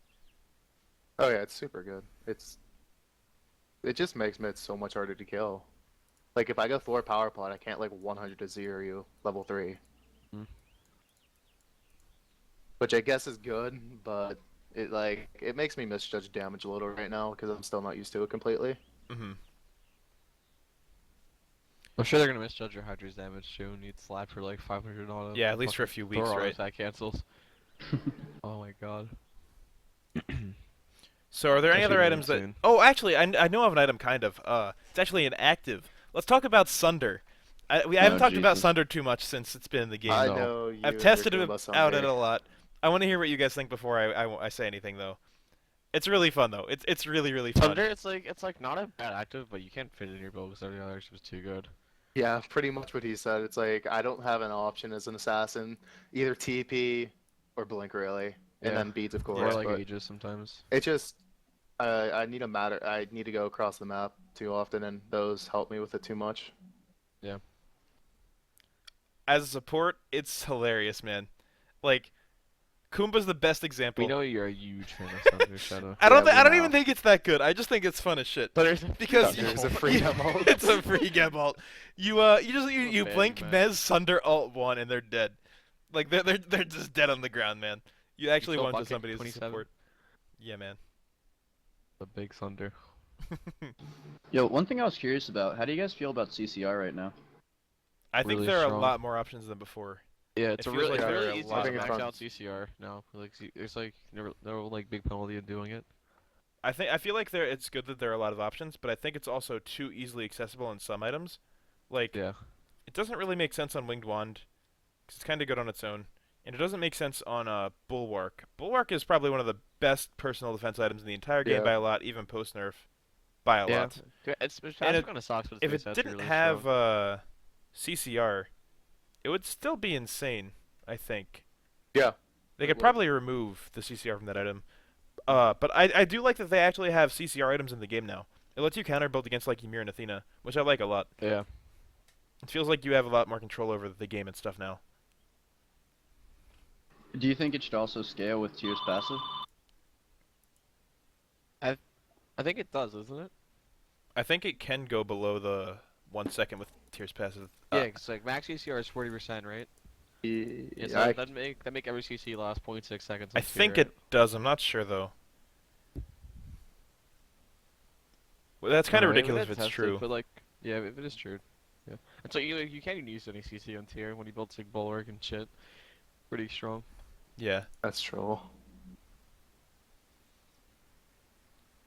Oh yeah, it's super good. It just makes mid so much harder to kill. Like if I go Thor power plot, I can't like 100 to 0 you level 3. Mm. Which I guess is good, but it makes me misjudge damage a little right now because I'm still not used to it completely. Hmm. I'm sure they're gonna misjudge your Hydra's damage too, and you'd slap for like 500 auto. Yeah, at least for a few weeks, Thor right? attack cancels. Oh my god. So are there any Actually other really items that... insane. Oh, actually, I know of an item, kind of. It's actually an active. Let's talk about Sunder. I haven't talked about Jesus. Sunder too much since it's been in the game. I No. know you. I've and tested Rick it know about out Sunday. a lot. I want to hear what you guys think before I say anything, though. It's really fun, though. It's really, really fun. Thunder, it's like not a bad active, but you can't fit it in your build because everything else was too good. Yeah, pretty much what he said. It's like I don't have an option as an assassin, either TP or Blink really, and Yeah. then beads of Or course. like But Aegis sometimes. it just I need I need to go across the map too often, and those help me with it too much. As a support, it's hilarious, man. Like, Kumba's the best example. We know you're a huge fan of Thunder Shadow. I don't. Yeah, we I don't know. even think it's that good. I just think it's fun as shit. Thunder's Because Thunder's a free get ult. it's a free get ult. You you man, blink man. Mez Sunder alt 1 and they're dead. Like they're just dead on the ground, man. You actually kill want to Bucket somebody as a 27? support. Yeah, man. The big Thunder. Yo, one thing I was curious about, how do you guys feel about CCR right now? I think Really there are strong. a lot more options than before. Yeah, It it's a feels really, like it's there are really a easy lot to of max options. out CCR now. Like, there's like no like big penalty in doing it. I feel like it's good that there are a lot of options, but I think it's also too easily accessible in some items. Like Yeah. it doesn't really make sense on Winged Wand, 'cause it's kind of good on its own, and it doesn't make sense on Bulwark. Bulwark is probably one of the best personal defense items in the entire game Yeah. by a lot, even post nerf, by a lot. It's And kind of sucks, but If it's it actually didn't really have strong. CCR, it would still be insane. I think Yeah. they It could would. probably remove the CCR from that item. But I do like that they actually have CCR items in the game now. It lets you counter build against like Ymir and Athena, which I like a lot. Yeah. It feels like you have a lot more control over the game and stuff now. Do you think it should also scale with Tears passive? I think it does, isn't it? I think it can go below the 1 second with Tears passive. Yeah, it's like max CCR is 40%, right? Yeah, so I- that'd make every CC last 0.6 seconds. I on tier, think right? it does. I'm not sure though. Well, that's kind of Alright, we ridiculous if didn't it's test it, true. but like, yeah, if it is true. Yeah. It's like you can't even use any CC on tier when you build like bulwark and shit. Pretty strong. Yeah. That's true.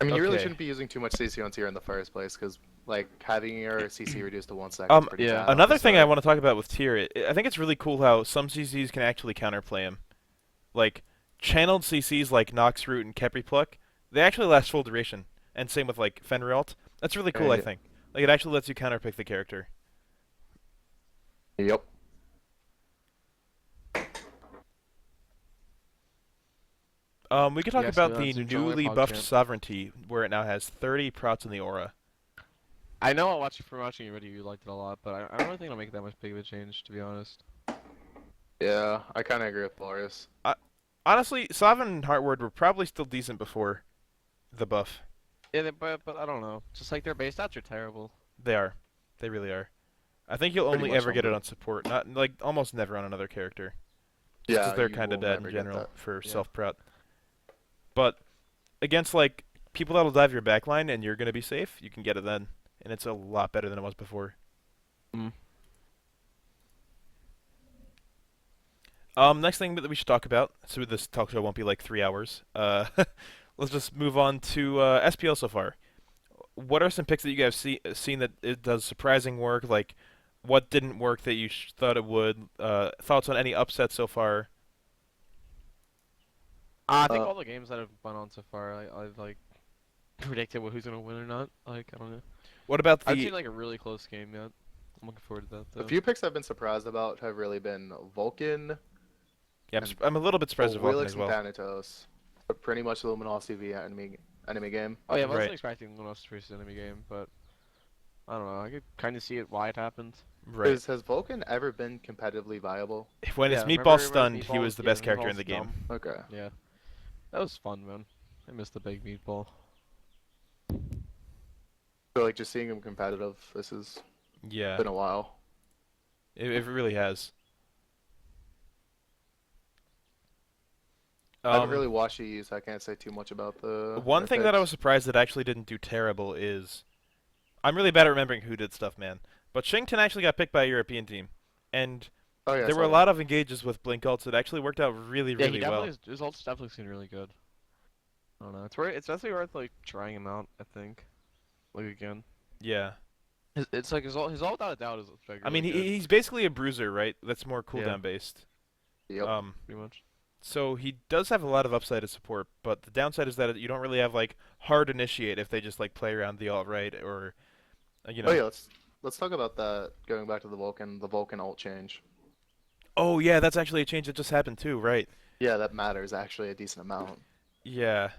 I mean, you really Okay. shouldn't be using too much CC on tier in the first place, because like having your CC reduced to 1 second is pretty yeah. bad. Another thing I So- want to talk about with tier, I think it's really cool how some CCs can actually counterplay him. Like channeled CCs like Nox Root and Kepri Pluck, they actually last full duration. And same with like Fenrir. That's really cool, I Yeah. think. Like it actually lets you counterpick the character. Yep. We could talk Yeah, so about the that's your jungler newly pog buffed champ. Sovereignty, where it now has 30 prots in the aura. I know from watching your video you liked it a lot, but I don't really think it'll make that much big of a change, to be honest. Yeah, I kind of agree with Whalrus. Honestly, Sovereign and Heartward were probably still decent before the buff. Yeah, but I don't know. Just like their base stats are terrible. They are. They really are. I think you'll Pretty only much ever get it only. on support, not like almost never on another character. Yeah, Because they're you kind of will dead never in get general that. for Yeah. self-prout. But against like people that'll dive your backline and you're gonna be safe, you can get it then, and it's a lot better than it was before. Mm. Next thing that we should talk about, so this talk show won't be like 3 hours. Let's just move on to SPL so far. What are some picks that you guys seen that it does surprising work? Like, what didn't work that you thought it would? Thoughts on any upsets so far? I think Uh, all the games that have gone on so far, I've like predicted who's gonna win or not. Like I don't know. What about I've the? seen like a really close game yet. I'm looking forward to that. Though. The few picks I've been surprised about have really been Vulcan, Yeah, I'm a little bit surprised with Vulcan Whalrus, as and well. Thanatos. But pretty much the Luminosity v enemy game. Oh yeah, I Right. wasn't expecting Luminosity versus enemy game, but I don't know. I could kind of see it why it happened. Right. Has Vulcan ever been competitively viable? When his Yeah, meatball remember stunned, he Meatballs? was the Yeah, best character in Meatballs the game. dumb. Okay. Yeah, that was fun, man. I missed the big meatball. So like just seeing him competitive, this has Yeah, been a while. it really has. I haven't really watched you use. I can't say too much about One their thing that I was picks. surprised that actually didn't do terrible is I'm really bad at remembering who did stuff, man. But Shington actually got picked by a European team, and Oh yeah, I there were saw a that. lot of engages with Blink ults that actually worked out really, Yeah, he really definitely well. his ults definitely seemed really good. I don't know. It's definitely worth like trying him out. I think, like again. Yeah. It's like his ult without a doubt is like I really mean, good. he's basically a bruiser, right? That's more Yeah. cooldown based. Yep. Pretty much. So he does have a lot of upside as support, but the downside is that you don't really have like hard initiate if they just like play around the alt right or you know. Oh yeah, let's talk about that. Going back to the Vulcan ult change. Oh yeah, that's actually a change that just happened too, right? Yeah, that matters actually a decent amount. Yeah.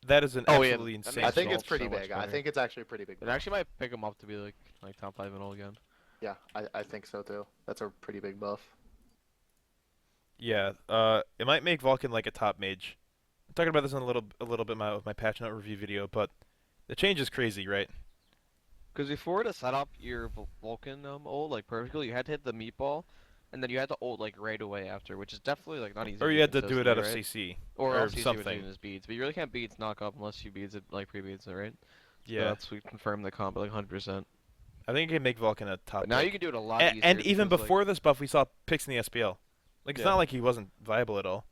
That is an Oh, yeah, absolutely that insane makes I think ult it's change. pretty so much big. I better. think it's actually a pretty big. It Buff. actually might pick him up to be like top 5 and all again. Yeah, I think so too. That's a pretty big buff. Yeah, it might make Vulcan like a top mage. I'm talking about this in a little bit of my patch note review video, but the change is crazy, right? Because before to set up your Vulcan ult like perfectly, you had to hit the meatball, and then you had to ult like right away after, which is definitely like not easy. Or to you had to do it consistently, out of right? CC Or or else you see what something. doing his beads, but you really can't beads knock up unless you beads it like pre-beads it, right? So Yeah, that's we confirmed the comp like 100%. I think it can make Vulcan a top But now pick. you can do it a lot easier. And even because, before this buff, we saw picks in the SPL. Like it's Yeah. not like he wasn't viable at all.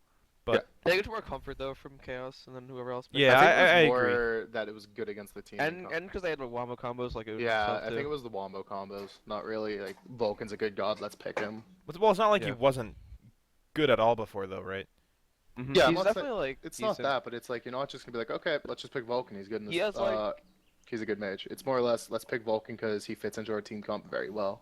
But they get more comfort though from Chaos and then whoever else. Yeah, I think it was I agree. more that it was good against the team. and because they had the wombo combos like it was yeah, tough I think too. it was the wombo combos. Not really like Vulcan's a good god. Let's pick him. well, it's not like he Yeah. wasn't good at all before, though, right? Yeah, I'm he's not definitely like It's decent. not that, but it's like you're not just gonna be like, okay, let's just pick Vulcan. He's good in this. He has, like- He's a good mage. It's more or less let's pick Vulcan because he fits into our team comp very well.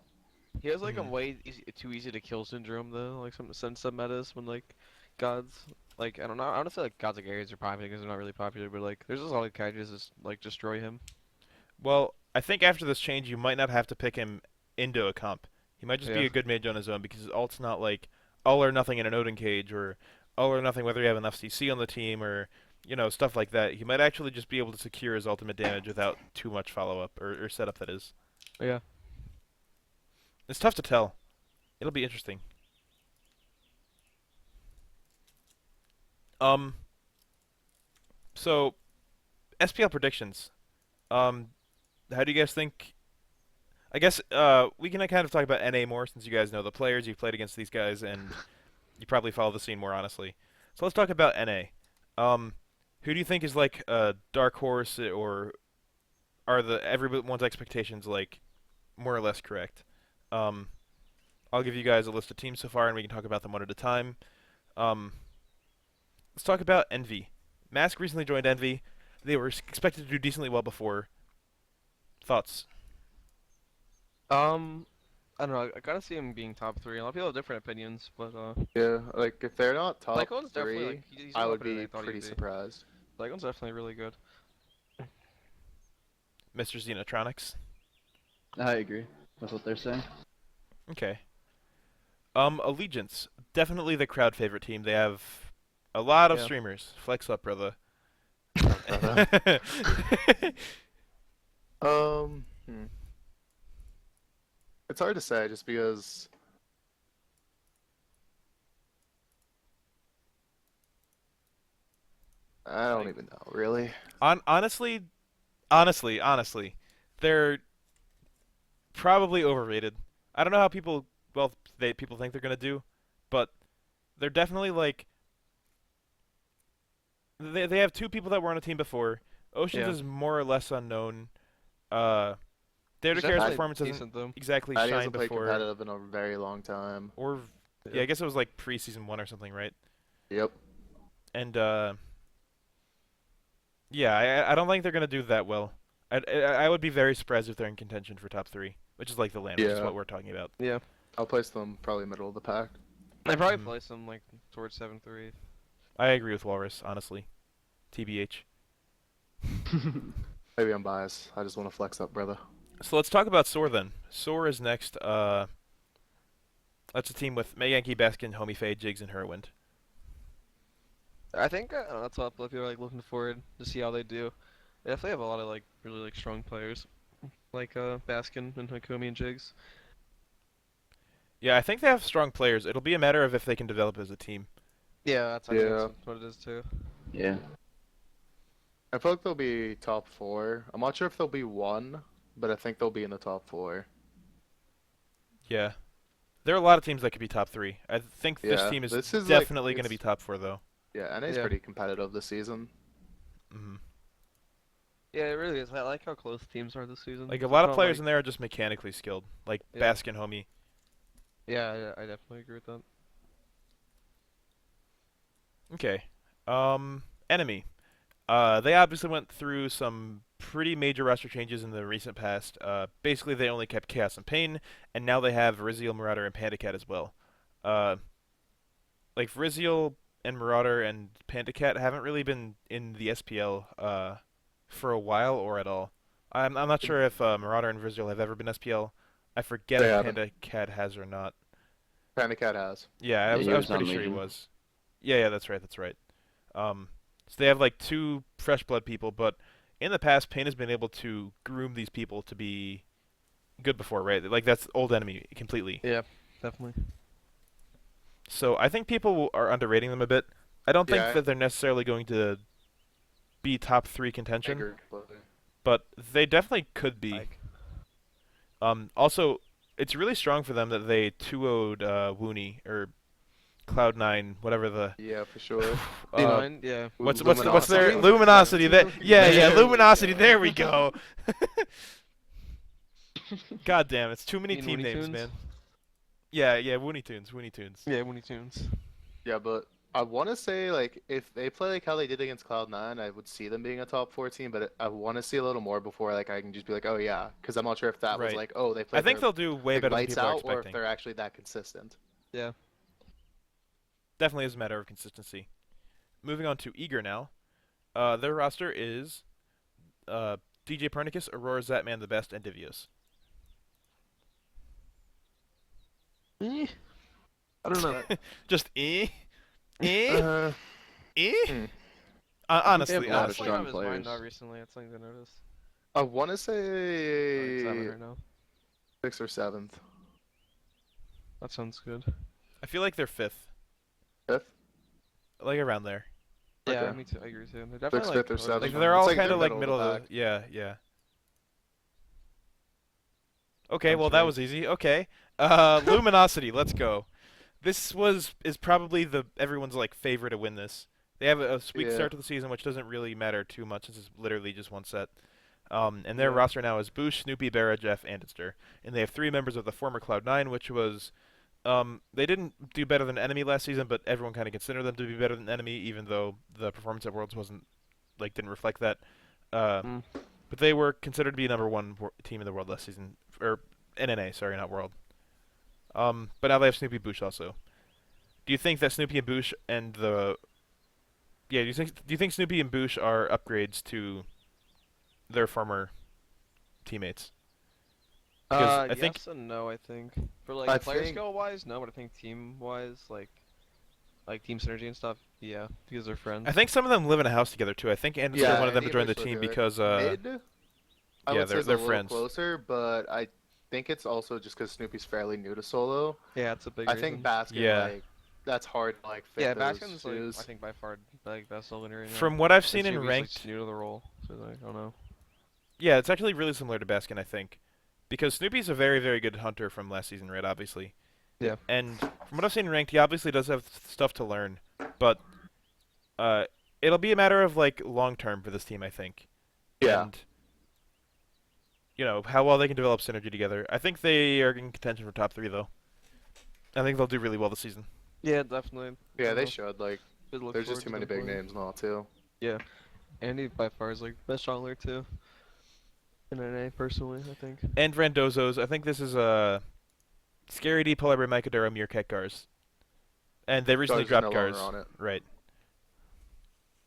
He has like Mhm. a way too easy to kill syndrome though, like some metas when like gods like I don't know. I don't say like gods like Ares are popular because they're not really popular, but like there's just a lot of characters that just like destroy him. Well, I think after this change, you might not have to pick him into a comp. He might just be Yeah. a good mage on his own because his ult's not like all or nothing in an Odin cage or all or nothing whether you have enough CC on the team or stuff like that. He might actually just be able to secure his ultimate damage without too much follow up or setup. That is. Yeah. It's tough to tell. It'll be interesting. So SPL predictions. How do you guys think? I guess we can kind of talk about NA more since you guys know the players. You've played against these guys and you probably follow the scene more honestly. So let's talk about NA. Who do you think is like a dark horse, or are everyone's expectations like more or less correct? I'll give you guys a list of teams so far, and we can talk about them one at a time. Let's talk about Envy. Mask recently joined Envy. They were expected to do decently well before. Thoughts? I don't know. I gotta see him being top 3. A lot of people have different opinions, but Yeah, like if they're not top Lycon's definitely three, like he's a I lot would better than be I thought pretty he'd be. surprised. Lycon's definitely really good. Mr. Xenotronics? I agree with what they're saying. Okay. Allegiance. Definitely the crowd favorite team. They have a lot of Yeah. streamers. Flex up, brother. Um, It's hard to say just because I don't even know really. Honestly, they're probably overrated. I don't know how people people think they're gonna do, but they're definitely like they have two people that were on a team before. Oceans Yeah. is more or less unknown. Dare to He's Care's definitely performance hasn't decent though. exactly Patty shined hasn't played before, competitive in a very long time. or yeah, I guess it was like pre-season 1 or something, right? Yep. And yeah, I don't think they're gonna do that well. I would be very surprised if they're in contention for top 3, which is like the land, which is Yeah. what we're talking about. Yeah. I'll place them probably middle of the pack. I probably Mhm. place him like towards 7-3. I agree with Whalrus, honestly. TBH. Maybe I'm biased. I just want to flex up, brother. So let's talk about Soar then. Soar is next. That's a team with Meganki, Baskin, Homie Faye, Jigs, and Herwind. I think that's what people are like looking forward to see how they do. They definitely have a lot of like really like strong players, like Baskin and Hakumi and Jigs. Yeah, I think they have strong players. It'll be a matter of if they can develop as a team. Yeah, that's I think that's what it is too. Yeah. I feel like they'll be top 4. I'm not sure if they'll be 1, but I think they'll be in the top 4. Yeah. There are a lot of teams that could be top 3. I think this Yeah, team is this is, like, definitely going to be it's- top 4, though. Yeah, NA's Yeah. pretty competitive this season. Hmm. Yeah, it really is. I like how close teams are this season. Like, a lot of Not players like- in there are just mechanically skilled. Like, Yeah. Baskin, Homie. Yeah, I definitely agree with that. Okay. Enemy. They obviously went through some pretty major roster changes in the recent past. Basically, they only kept Chaos and Pain, and now they have Riziel, Marauder, and Pandacat as well. Like Riziel and Marauder and Pandacat haven't really been in the SPL for a while or at all. I'm not sure if Marauder and Riziel have ever been SPL. I forget They if haven't. Pandacat has or not. Pandacat has. Yeah, Yeah, he I was was on pretty sure he Legion. was. Yeah, that's right. So they have like 2 fresh blood people, but in the past, Pain has been able to groom these people to be good before, right? Like that's old enemy completely. Yeah, definitely. So I think people are underrating them a bit. I don't think Yeah. that they're necessarily going to be top 3 I contention, agree completely. but they definitely could be. Like, Also, it's really strong for them that they 2-0'd Woonie or Cloud9, whatever the Yeah, for sure. D9, yeah. what's Luminosity. their Luminosity? Yeah, There Luminosity. we go. There we go. God damn, it's too many Mean team Looney names, Tunes? man. Yeah, Woonie Tunes. Yeah, Looney Tunes. Yeah, but I want to say, like, if they play like how they did against Cloud9, I would see them being a top 4 team, but I want to see a little more before, like, I can just be like, oh, yeah. Because I'm not sure if that was Right. like, oh, they I played think their, they'll do way like, better than lights people are out, or if expecting. they're actually that consistent. Yeah. Definitely is a matter of consistency. Moving on to Eager now. Their roster is DJ Pernicus, Aurora, Zatman the Best, and Divios. I don't know. Just eh? Uh, Eh? Honestly, They have a lot of honestly. strong His mind players. not recently. That's something to notice. I want to Like say 7 right now. 6th or 7th. That sounds good. I feel like they're 5th. 5th? Like around there. Yeah, Okay. me too. I agree too. They're definitely 6th, like 5th, or really 7th. Like strong. they're It's all like kind of they're like middle middle of of the the yeah. Okay, Sounds well that right. was easy. Okay. Luminosity, let's go. This is probably the everyone's like favorite to win this. They have a weak Yeah. start to the season, which doesn't really matter too much since it's literally just one set. And their Yeah. roster now is Boosh, Snoopy, Barra, Jeff, and Andister. And they have 3 members of the former Cloud9, which was they didn't do better than Enemy last season, but everyone kind of considered them to be better than Enemy, even though the performance at Worlds didn't reflect that. Mm. But they were considered to be number 1 team in the world last season, or NNA, sorry, not world. But now they have Snoopy, Boosh also. Do you think that Snoopy and Boosh and the do you think Snoopy and Boosh are upgrades to their former teammates? Because I think yes and no. I think for like I player think- skill wise, no, but I think team wise, like team synergy and stuff, yeah, because they're friends. I think some of them live in a house together too. I think Anderson Yeah, wanted them to Andy join the Bush live team together. because Mid? I yeah, would say they're it's a little friends. closer, but I think it's also just because Snoopy's fairly new to solo. yeah, it's a big. I reason. think Baskin, Yeah. like, that's hard to, like, fit Yeah, those Baskin's like shoes. I think by far like best solo right now. From what I've And seen in Snoopy's, ranked, like, new to the role, so like I don't know. yeah, it's actually really similar to Baskin, I think, because Snoopy's a very, very good hunter from last season, right? Obviously. Yeah. And from what I've seen in ranked, he obviously does have stuff to learn, but it'll be a matter of like long term for this team, I think. Yeah. And how well they can develop synergy together. I think they are in contention for top 3, though. I think they'll do really well this season. Yeah, definitely. Yeah, they Uh, should. Like, Good look there's forward just too to many them big playing. names now, too. Andy by far is like best jungler too. In NA personally, I think. And Randozzo's. I think this is Scary D, Polar Bear, Mycadura, Meerkat, Gars. And they recently Gars is dropped no longer Gars. on it. Right.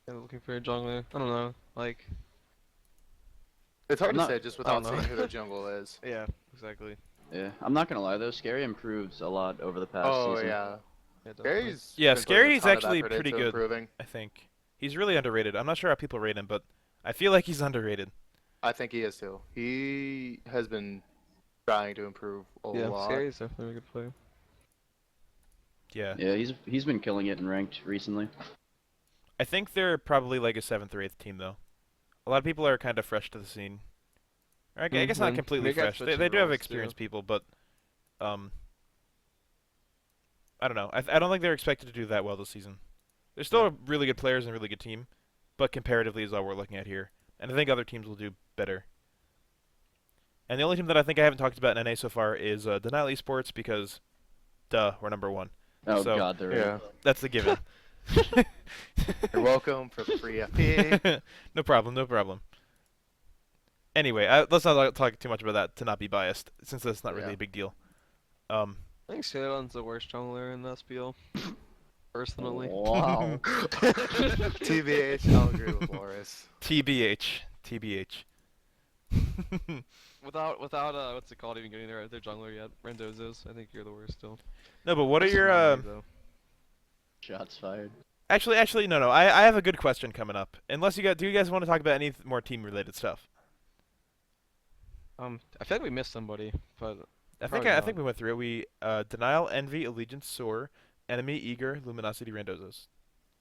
Yeah, looking for a jungler. I don't know. Like, It's hard I'm to not- say just I without don't know. seeing who their jungle is. Yeah, exactly. Yeah, I'm not gonna lie though. Scary improves a lot over the past Oh season. yeah, Yeah, definitely. Scary's Yeah, been putting a Scary's ton of actually effort pretty into good. improving. I think he's really underrated. I'm not sure how people rate him, but I feel like he's underrated. I think he is too. He has been trying to improve a Yeah, lot. Scary's definitely a good player. Yeah. Yeah, he's been killing it in ranked recently. I think they're probably like a 7th or 8th team though. A lot of people are kind of fresh to the scene. Or I guess not Mhm. completely They got fresh. They switching do have roles, experienced too. people, but I don't know. I don't think they're expected to do that well this season. They're still really good players and a really good team, but comparatively is all we're looking at here. And I think other teams will do better. And the only team that I think I haven't talked about in NA so far is Denial Esports because, duh, we're number 1. Oh So- god, they're Yeah, That's the given. you're welcome for the free FP. No problem, no problem. Anyway, let's not talk too much about that to not be biased, since that's not really Yeah. a big deal. I think Skeeledon's the worst jungler in the SPL. Personally. Wow. TBH, I'll agree with Whalrus. TBH. TBH. Without what's it called, even getting their jungler yet, Rendozo's. I think you're the worst still. No, but what are This is your my league, though. Shots fired. Actually, no. I have a good question coming up. Unless do you guys want to talk about any more team-related stuff? I feel like we missed somebody, but I Probably think we went through it. We Denial, Envy, Allegiance, Soar, Enemy, Eager, Luminosity, Randozos.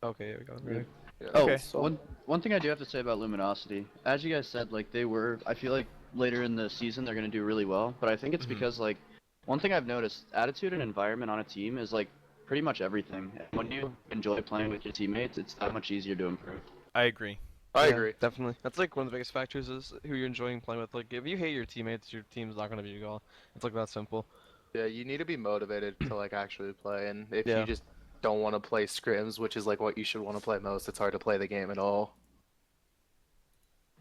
okay, here we go. Right. Yeah. Oh, Okay. one thing I do have to say about Luminosity, as you guys said, like I feel like later in the season they're gonna do really well, but I think it's Mhm. because like one thing I've noticed, attitude and environment on a team is like pretty much everything. When you enjoy playing with your teammates, it's that much easier to improve. I agree. I Yeah, agree. Definitely. That's like one of the biggest factors is who you're enjoying playing with. Like, if you hate your teammates, your team's not gonna be good. It's like that simple. Yeah, you need to be motivated to like actually play, and if Yeah. you just don't want to play scrims, which is like what you should want to play most, it's hard to play the game at all.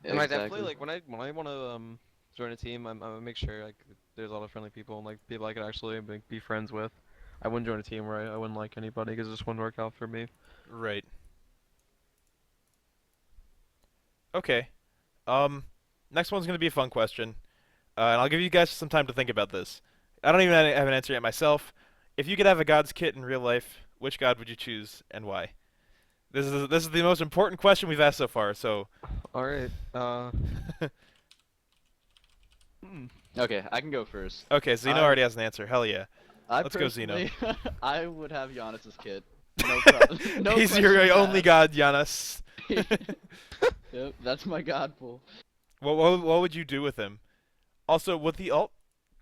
And I definitely like when I want to join a team, I'm gonna make sure like there's a lot of friendly people and like people I could actually like, be friends with. I wouldn't join a team where I wouldn't like anybody because it just wouldn't work out for me. Right. Okay. Next one's gonna be a fun question, and I'll give you guys some time to think about this. I don't even have an answer yet myself. If you could have a god's kit in real life, which god would you choose and why? This is the most important question we've asked so far. So, All right. Okay, I can go first. okay, Xeno already has an answer. Hell yeah. Let's go, Xeno. personally- I would have Giannis's kit. No problem. No He's your questions only asked. god, Giannis. Yep, that's my god pool. What would you do with him? Also, would the ult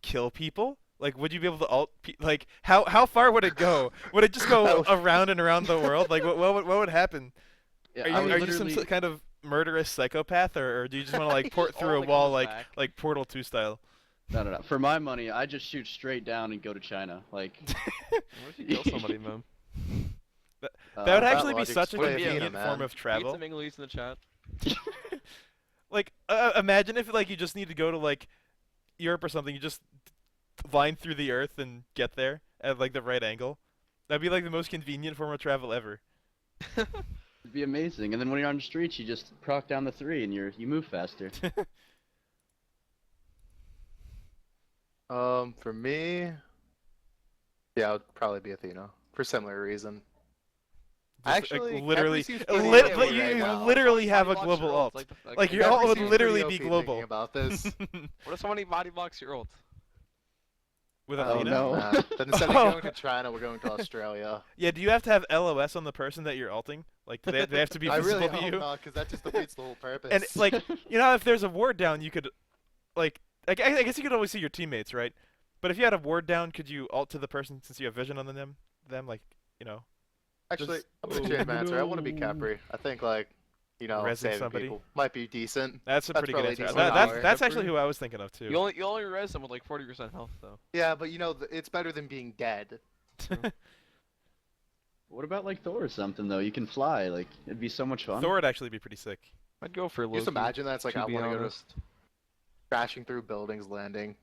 kill people? Like, would you be able to ult? Like, how far would it go? Would it just go around and around the world? Like, what would happen? Yeah, Are you I would are you some literally- kind of murderous psychopath, or do you just want to like port through a All wall comes like back. Portal 2 style? No. For my money, I just shoot straight down and go to China. Like, What if you kill somebody, man? That would that actually be logic's such a way convenient better, form man. of travel. Some English in the chat. Like, imagine if like you just need to go to like Europe or something, you just line through the earth and get there at like the right angle. That'd be like the most convenient form of travel ever. it'd be amazing. And then when you're on the streets, you just proc down the 3 and you move faster. For me, yeah, it would probably be Athena for similar reason. Just, like, Actually, literally, Kepri seems pretty lit, okay like, right you now. literally have a Body blocks global your ult. ult, Like, your Kepri ult would seems literally pretty be OP global. thinking about this. What if somebody body blocks your ult? With Oh, Athena? no. Nah, then instead of going to China, we're going to Australia. Yeah, do you have to have LOS on the person that you're ulting? Like, do they have to be I visible really to hope you? not, because that just defeats the whole purpose. And like, you know, if there's a ward down, you could, like, I guess you could always see your teammates, right? But if you had a ward down, could you ult to the person since you have vision on them? Like, you know, Actually, just- I'm gonna change my answer. I want to be Capri. I think like, Rezzing saving somebody? people might be decent. that's a That's pretty good probably answer. decent That's power. actually who I was thinking of too. You only res them with like 40% health though. Yeah, but it's better than being dead. What about like Thor or something though? You can fly. Like, it'd be so much fun. Thor would actually be pretty sick. I'd go for Loki. Just imagine that's like to I be want to go to honest. crashing through buildings, landing.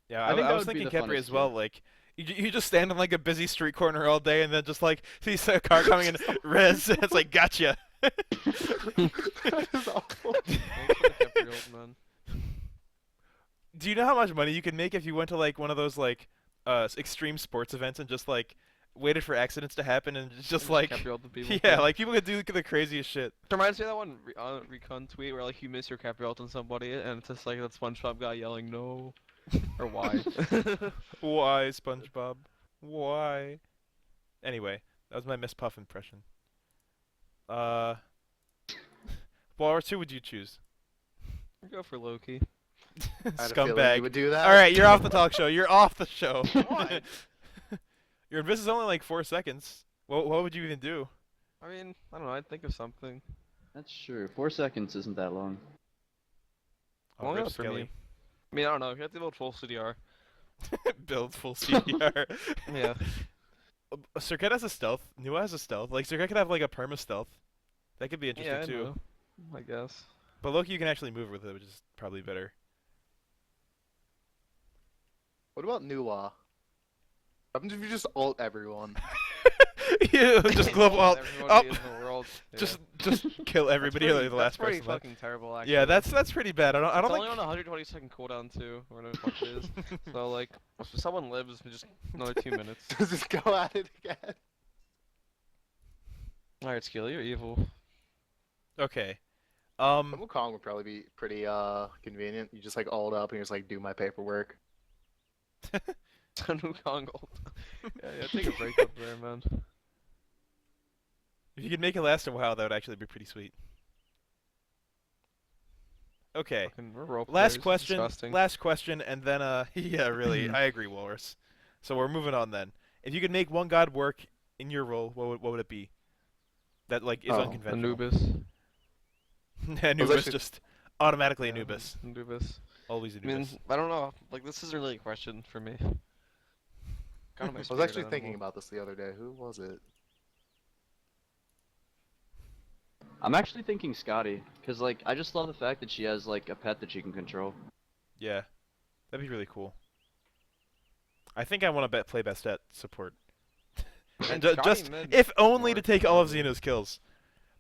Yeah, I think I that was would be thinking the Kepri funnest as well. Like, you just stand in like a busy street corner all day and then just like see a car coming and res. It's like gotcha. That is awful. Thanks for the Capriole, man. Do you know how much money you could make if you went to like one of those like extreme sports events and just like waited for accidents to happen and just like Capriole the people. yeah, like people could do the craziest shit. It reminds me of that one recon tweet where like you miss your Capriole on somebody and it's just like that SpongeBob guy yelling no or why. Why, SpongeBob? Why? Anyway, that was my Miss Puff impression. Whalrus, who would you choose? Go for Loki. I had a feeling you Scumbag. would do that. All right, you're off the talk show. You're off the show. Why? Your invis is only like 4 seconds. What would you even do? I mean, I don't know. I'd think of something. That's true. 4 seconds isn't that long. Long rip enough for Skelly. me. I mean, I don't know. You have to build full CDR. Build full CDR. Yeah. Serqet has a stealth. Nua has a stealth. Like Serqet could have like a perma stealth. That could be interesting Yeah, I too. know. I guess. But Loki, you can actually move with it, which is probably better. What about Nuwa? What happens if you just ult everyone? You just global alt. Everybody Up. in the world. Yeah. Just kill everybody. That's Like the last that's pretty person left. fucking terrible, actually. Yeah, that's pretty bad. I don't It's think. only on a 120-second cooldown too, or whatever the fuck it is. So like, if someone lives for just another 2 minutes. Just go at it again. All right, Skilly, you're evil. Okay. Wukong would probably be pretty convenient. You just like ult up and you just like do my paperwork. Sun Wukong ult. Yeah, take a break up there, man. If you could make it last a while, that would actually be pretty sweet. Okay. Fucking, we're role Last players, it's question. disgusting. Last question, and then yeah, really, I agree, Whalrus. So we're moving on then. If you could make one god work in your role, what would it be? That like is Oh, unconventional. Anubis. Anubis actually- just automatically Yeah, Anubis. Anubis. Always I mean, Anubis. I don't know. Like, this isn't really a question for me. Kind of my I was spirit actually thinking animal. about this the other day. Who was it? I'm actually thinking Skadi, because like I just love the fact that she has like a pet that she can control. Yeah, that'd be really cool. I think I want to play best at support. And Scotty just mid if only more to take all of probably. Xeno's kills.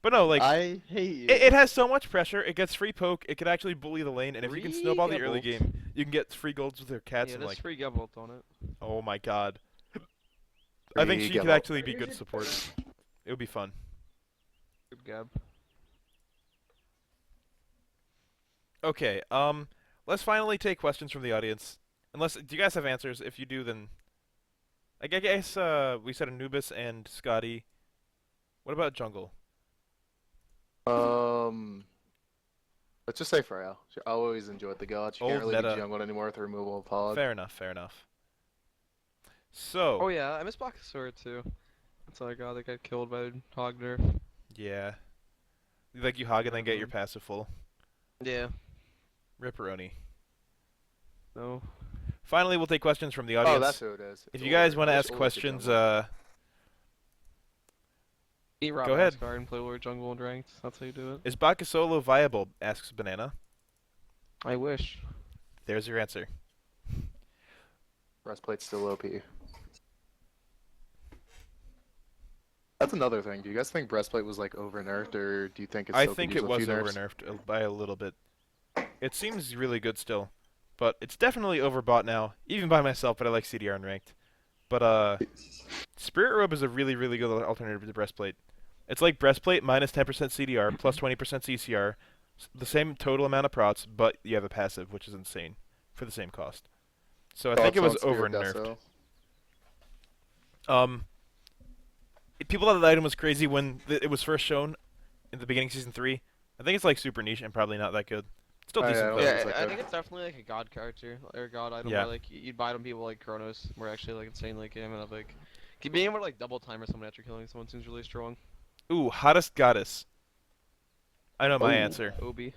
But no, like I hate you. it has so much pressure. It gets free poke. It could actually bully the lane, and if you can Free snowball the early Gebolt. game, you can get free golds with your cats Yeah, and there's like. free Gebolt on it. Oh my god. I think Free she could Gebolt. actually be good support. It would be fun. Good Gab. Okay, let's finally take questions from the audience. Unless, do you guys have answers? If you do, then I guess we said Anubis and Skadi. What about jungle? Let's just say Freya. She always enjoyed the god. She Old can't really meta. be jungled anymore with the removal of Hog. Fair enough. Fair enough. So, Oh yeah, I miss Bakasura too. That's another god that got killed by Hogner. yeah, like you hog and then get your passive full. Yeah. Ripperoni. No. Finally, we'll take questions from the audience. Oh, that's who it is. If It's you guys Ulrich. want to I wish ask Ulrich could questions, jungle. Eat Rob Go ahead. Asgard and play Lord Jungle and ranked. That's how you do it. is Baka solo viable? Asks Banana. I wish. There's your answer. Breastplate's still OP. That's another thing. Do you guys think breastplate was like over nerfed, or do you think it's I still could think use it a was few over nerfs? nerfed by a little bit. It seems really good still, but it's definitely overbought now, even by myself. But I like CDR and ranked. But Spirit Robe is a really good alternative to breastplate. It's like breastplate minus 10% CDR plus 20% CCR, the same total amount of prots, but you have a passive, which is insane for the same cost. So I think it was Thoughts on over Spirit nerfed. Deso? People thought the item was crazy when it was first shown in the beginning of season 3. I think it's like super niche and probably not that good. Still Oh, yeah, decent I though. don't Yeah, like I that. think it's definitely like a god character or a god item. Yeah. Where, like you'd buy them people like Kronos, were actually like insanely game and like being able to like double timer someone after killing someone seems really strong. Ooh, hottest goddess. I know my Ooh. answer. Obi.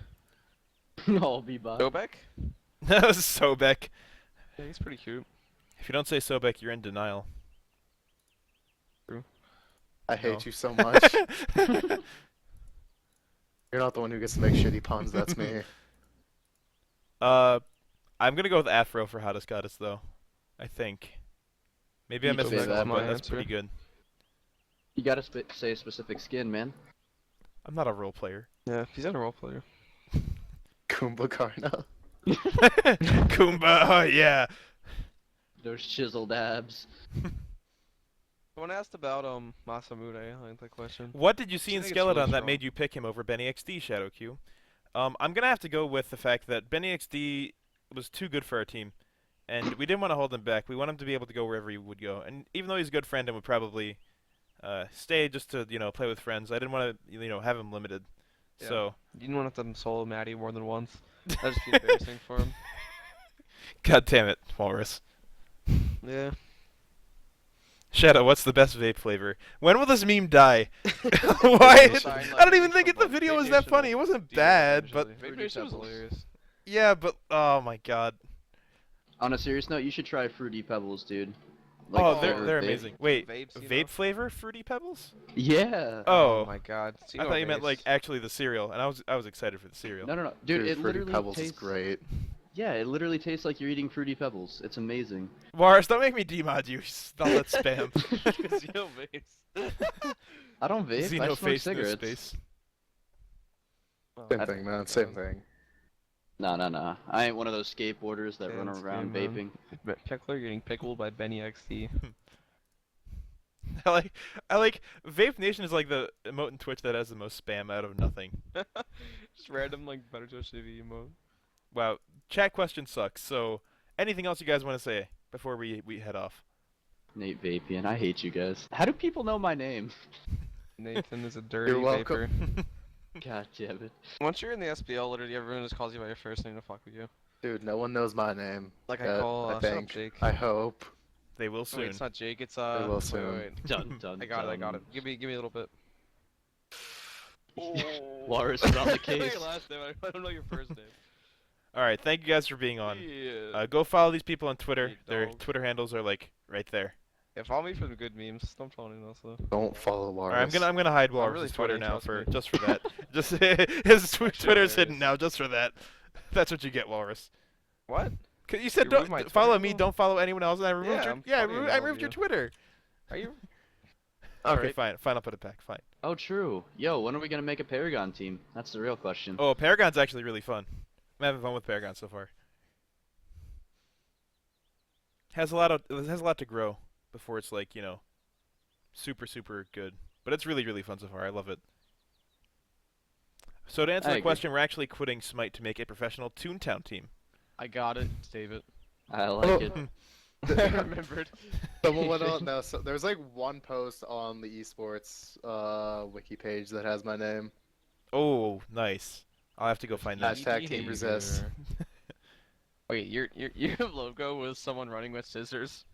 No, be bot. Sobek? Sobek. Yeah, he's pretty cute. If you don't say Sobek, you're in denial. I No. hate you so much. You're not the one who gets to make shitty puns. That's me. I'm gonna go with Afro for hottest goddess though. I think. Maybe I'm You missing say someone, that. but My that's answer. pretty good. You gotta say a specific skin, man. I'm not a role player. Yeah, he's not a role player. Kumbhakarna. Kumba, oh yeah. Those chiseled abs. Someone asked about Masamune. I like that question. What did you see I in think it's really Skeeledon that strong. made you pick him over Benny XD, Shadow Q? I'm gonna have to go with the fact that Benny XD was too good for our team, and we didn't want to hold him back. We want him to be able to go wherever he would go. And even though he's a good friend and would probably stay just to play with friends, I didn't want to have him limited. Yeah. So You didn't want them solo Maddie more than once. That'd just be embarrassing for him. God damn it, Whalrus. Yeah. Shadow, what's the best vape flavor? When will this meme die? Why? Sign, I don't even like, think the someone. video was Vape that Nation funny. It will wasn't do that bad, but eventually. Vape Fruity Nation was Pebbles. hilarious. yeah, but oh my god. On a serious note, you should try Fruity Pebbles, dude. Oh, flavored they're vape. amazing. Wait, Vapes, you vape know? flever Fruity Pebbles? Yeah. Oh, my god. I thought you meant like actually the cereal, and I was excited for the cereal. No, dude. It Fruity literally Pebbles tastes. is great. Yeah, it literally tastes like you're eating Fruity Pebbles. It's amazing. Wars, don't make me demod you. Stop that spam. Xeno vapes. I don't vape. I Xeno smoke face, no cigarettes. space. Well, Same I thing, think man. Same thing. No. I ain't one of those skateboarders that run Dance around game, vaping. Pickler getting pickled by Benny XD. I like Vape Nation is like the emote in Twitch that has the most spam out of nothing. Just random like better Twitch TV emote. Wow, chat question sucks. So, anything else you guys want to say before we head off? Nate Vapian. I hate you guys. How do people know my name? Nathan is a dirty You're vapor. welcome. God damn it. Once you're in the SPL, literally everyone just calls you by your first name to fuck with you. Dude, no one knows my name. Like I yet, call I shut up, think. Jake. I hope. They will Oh, soon. wait, it's not Jake. It's They will wait, soon. wait. Dun. I got it. Give me a little bit. Whalrus is on the I know case. your last name. I don't know your first name. All right, thank you guys for being on. Yeah. Go follow these people on Twitter. Hey, Their dog. Twitter handles are like right there. Yeah, follow me for the good memes. Don't follow anyone else though. Don't follow All Whalrus. right, I'm gonna hide Whalrus' really Twitter funny, now trust me. just for that. Just his Twitter's hilarious. hidden now just for that. That's what you get, Walrus. What? 'Cause you said You removed my don't follow Twitter me, handle? don't follow anyone else, and I removed Yeah, your I'm I following all removed of your you. Twitter. Are you? Okay, Alright. fine, I'll put it back. Fine. Oh, true. Yo, when are we gonna make a Paragon team? That's the real question. Oh, Paragon's actually really fun. I'm having fun with Paragon so far. It has a lot to grow before it's like super good. But it's really fun so far. I love it. So to answer I the agree. question, we're actually quitting Smite to make a professional Toontown team. I got it. Save it. I like it. I remembered. Someone went on. No, so there's like one post on the esports wiki page that has my name. Oh, nice. I'll have to go find that. Hashtag Team Resist. Wait, your logo was someone running with scissors.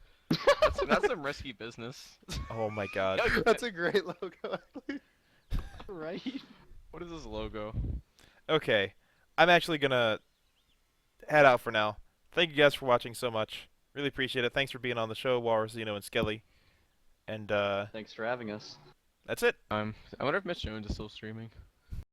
That's some risky business. Oh my god. That's a great logo. Right? What is this logo? Okay. I'm actually gonna head out for now. Thank you guys for watching so much. Really appreciate it. Thanks for being on the show, Whalrus, and Skelly. And Thanks for having us. that's it. I wonder if Mitch Jones is still streaming.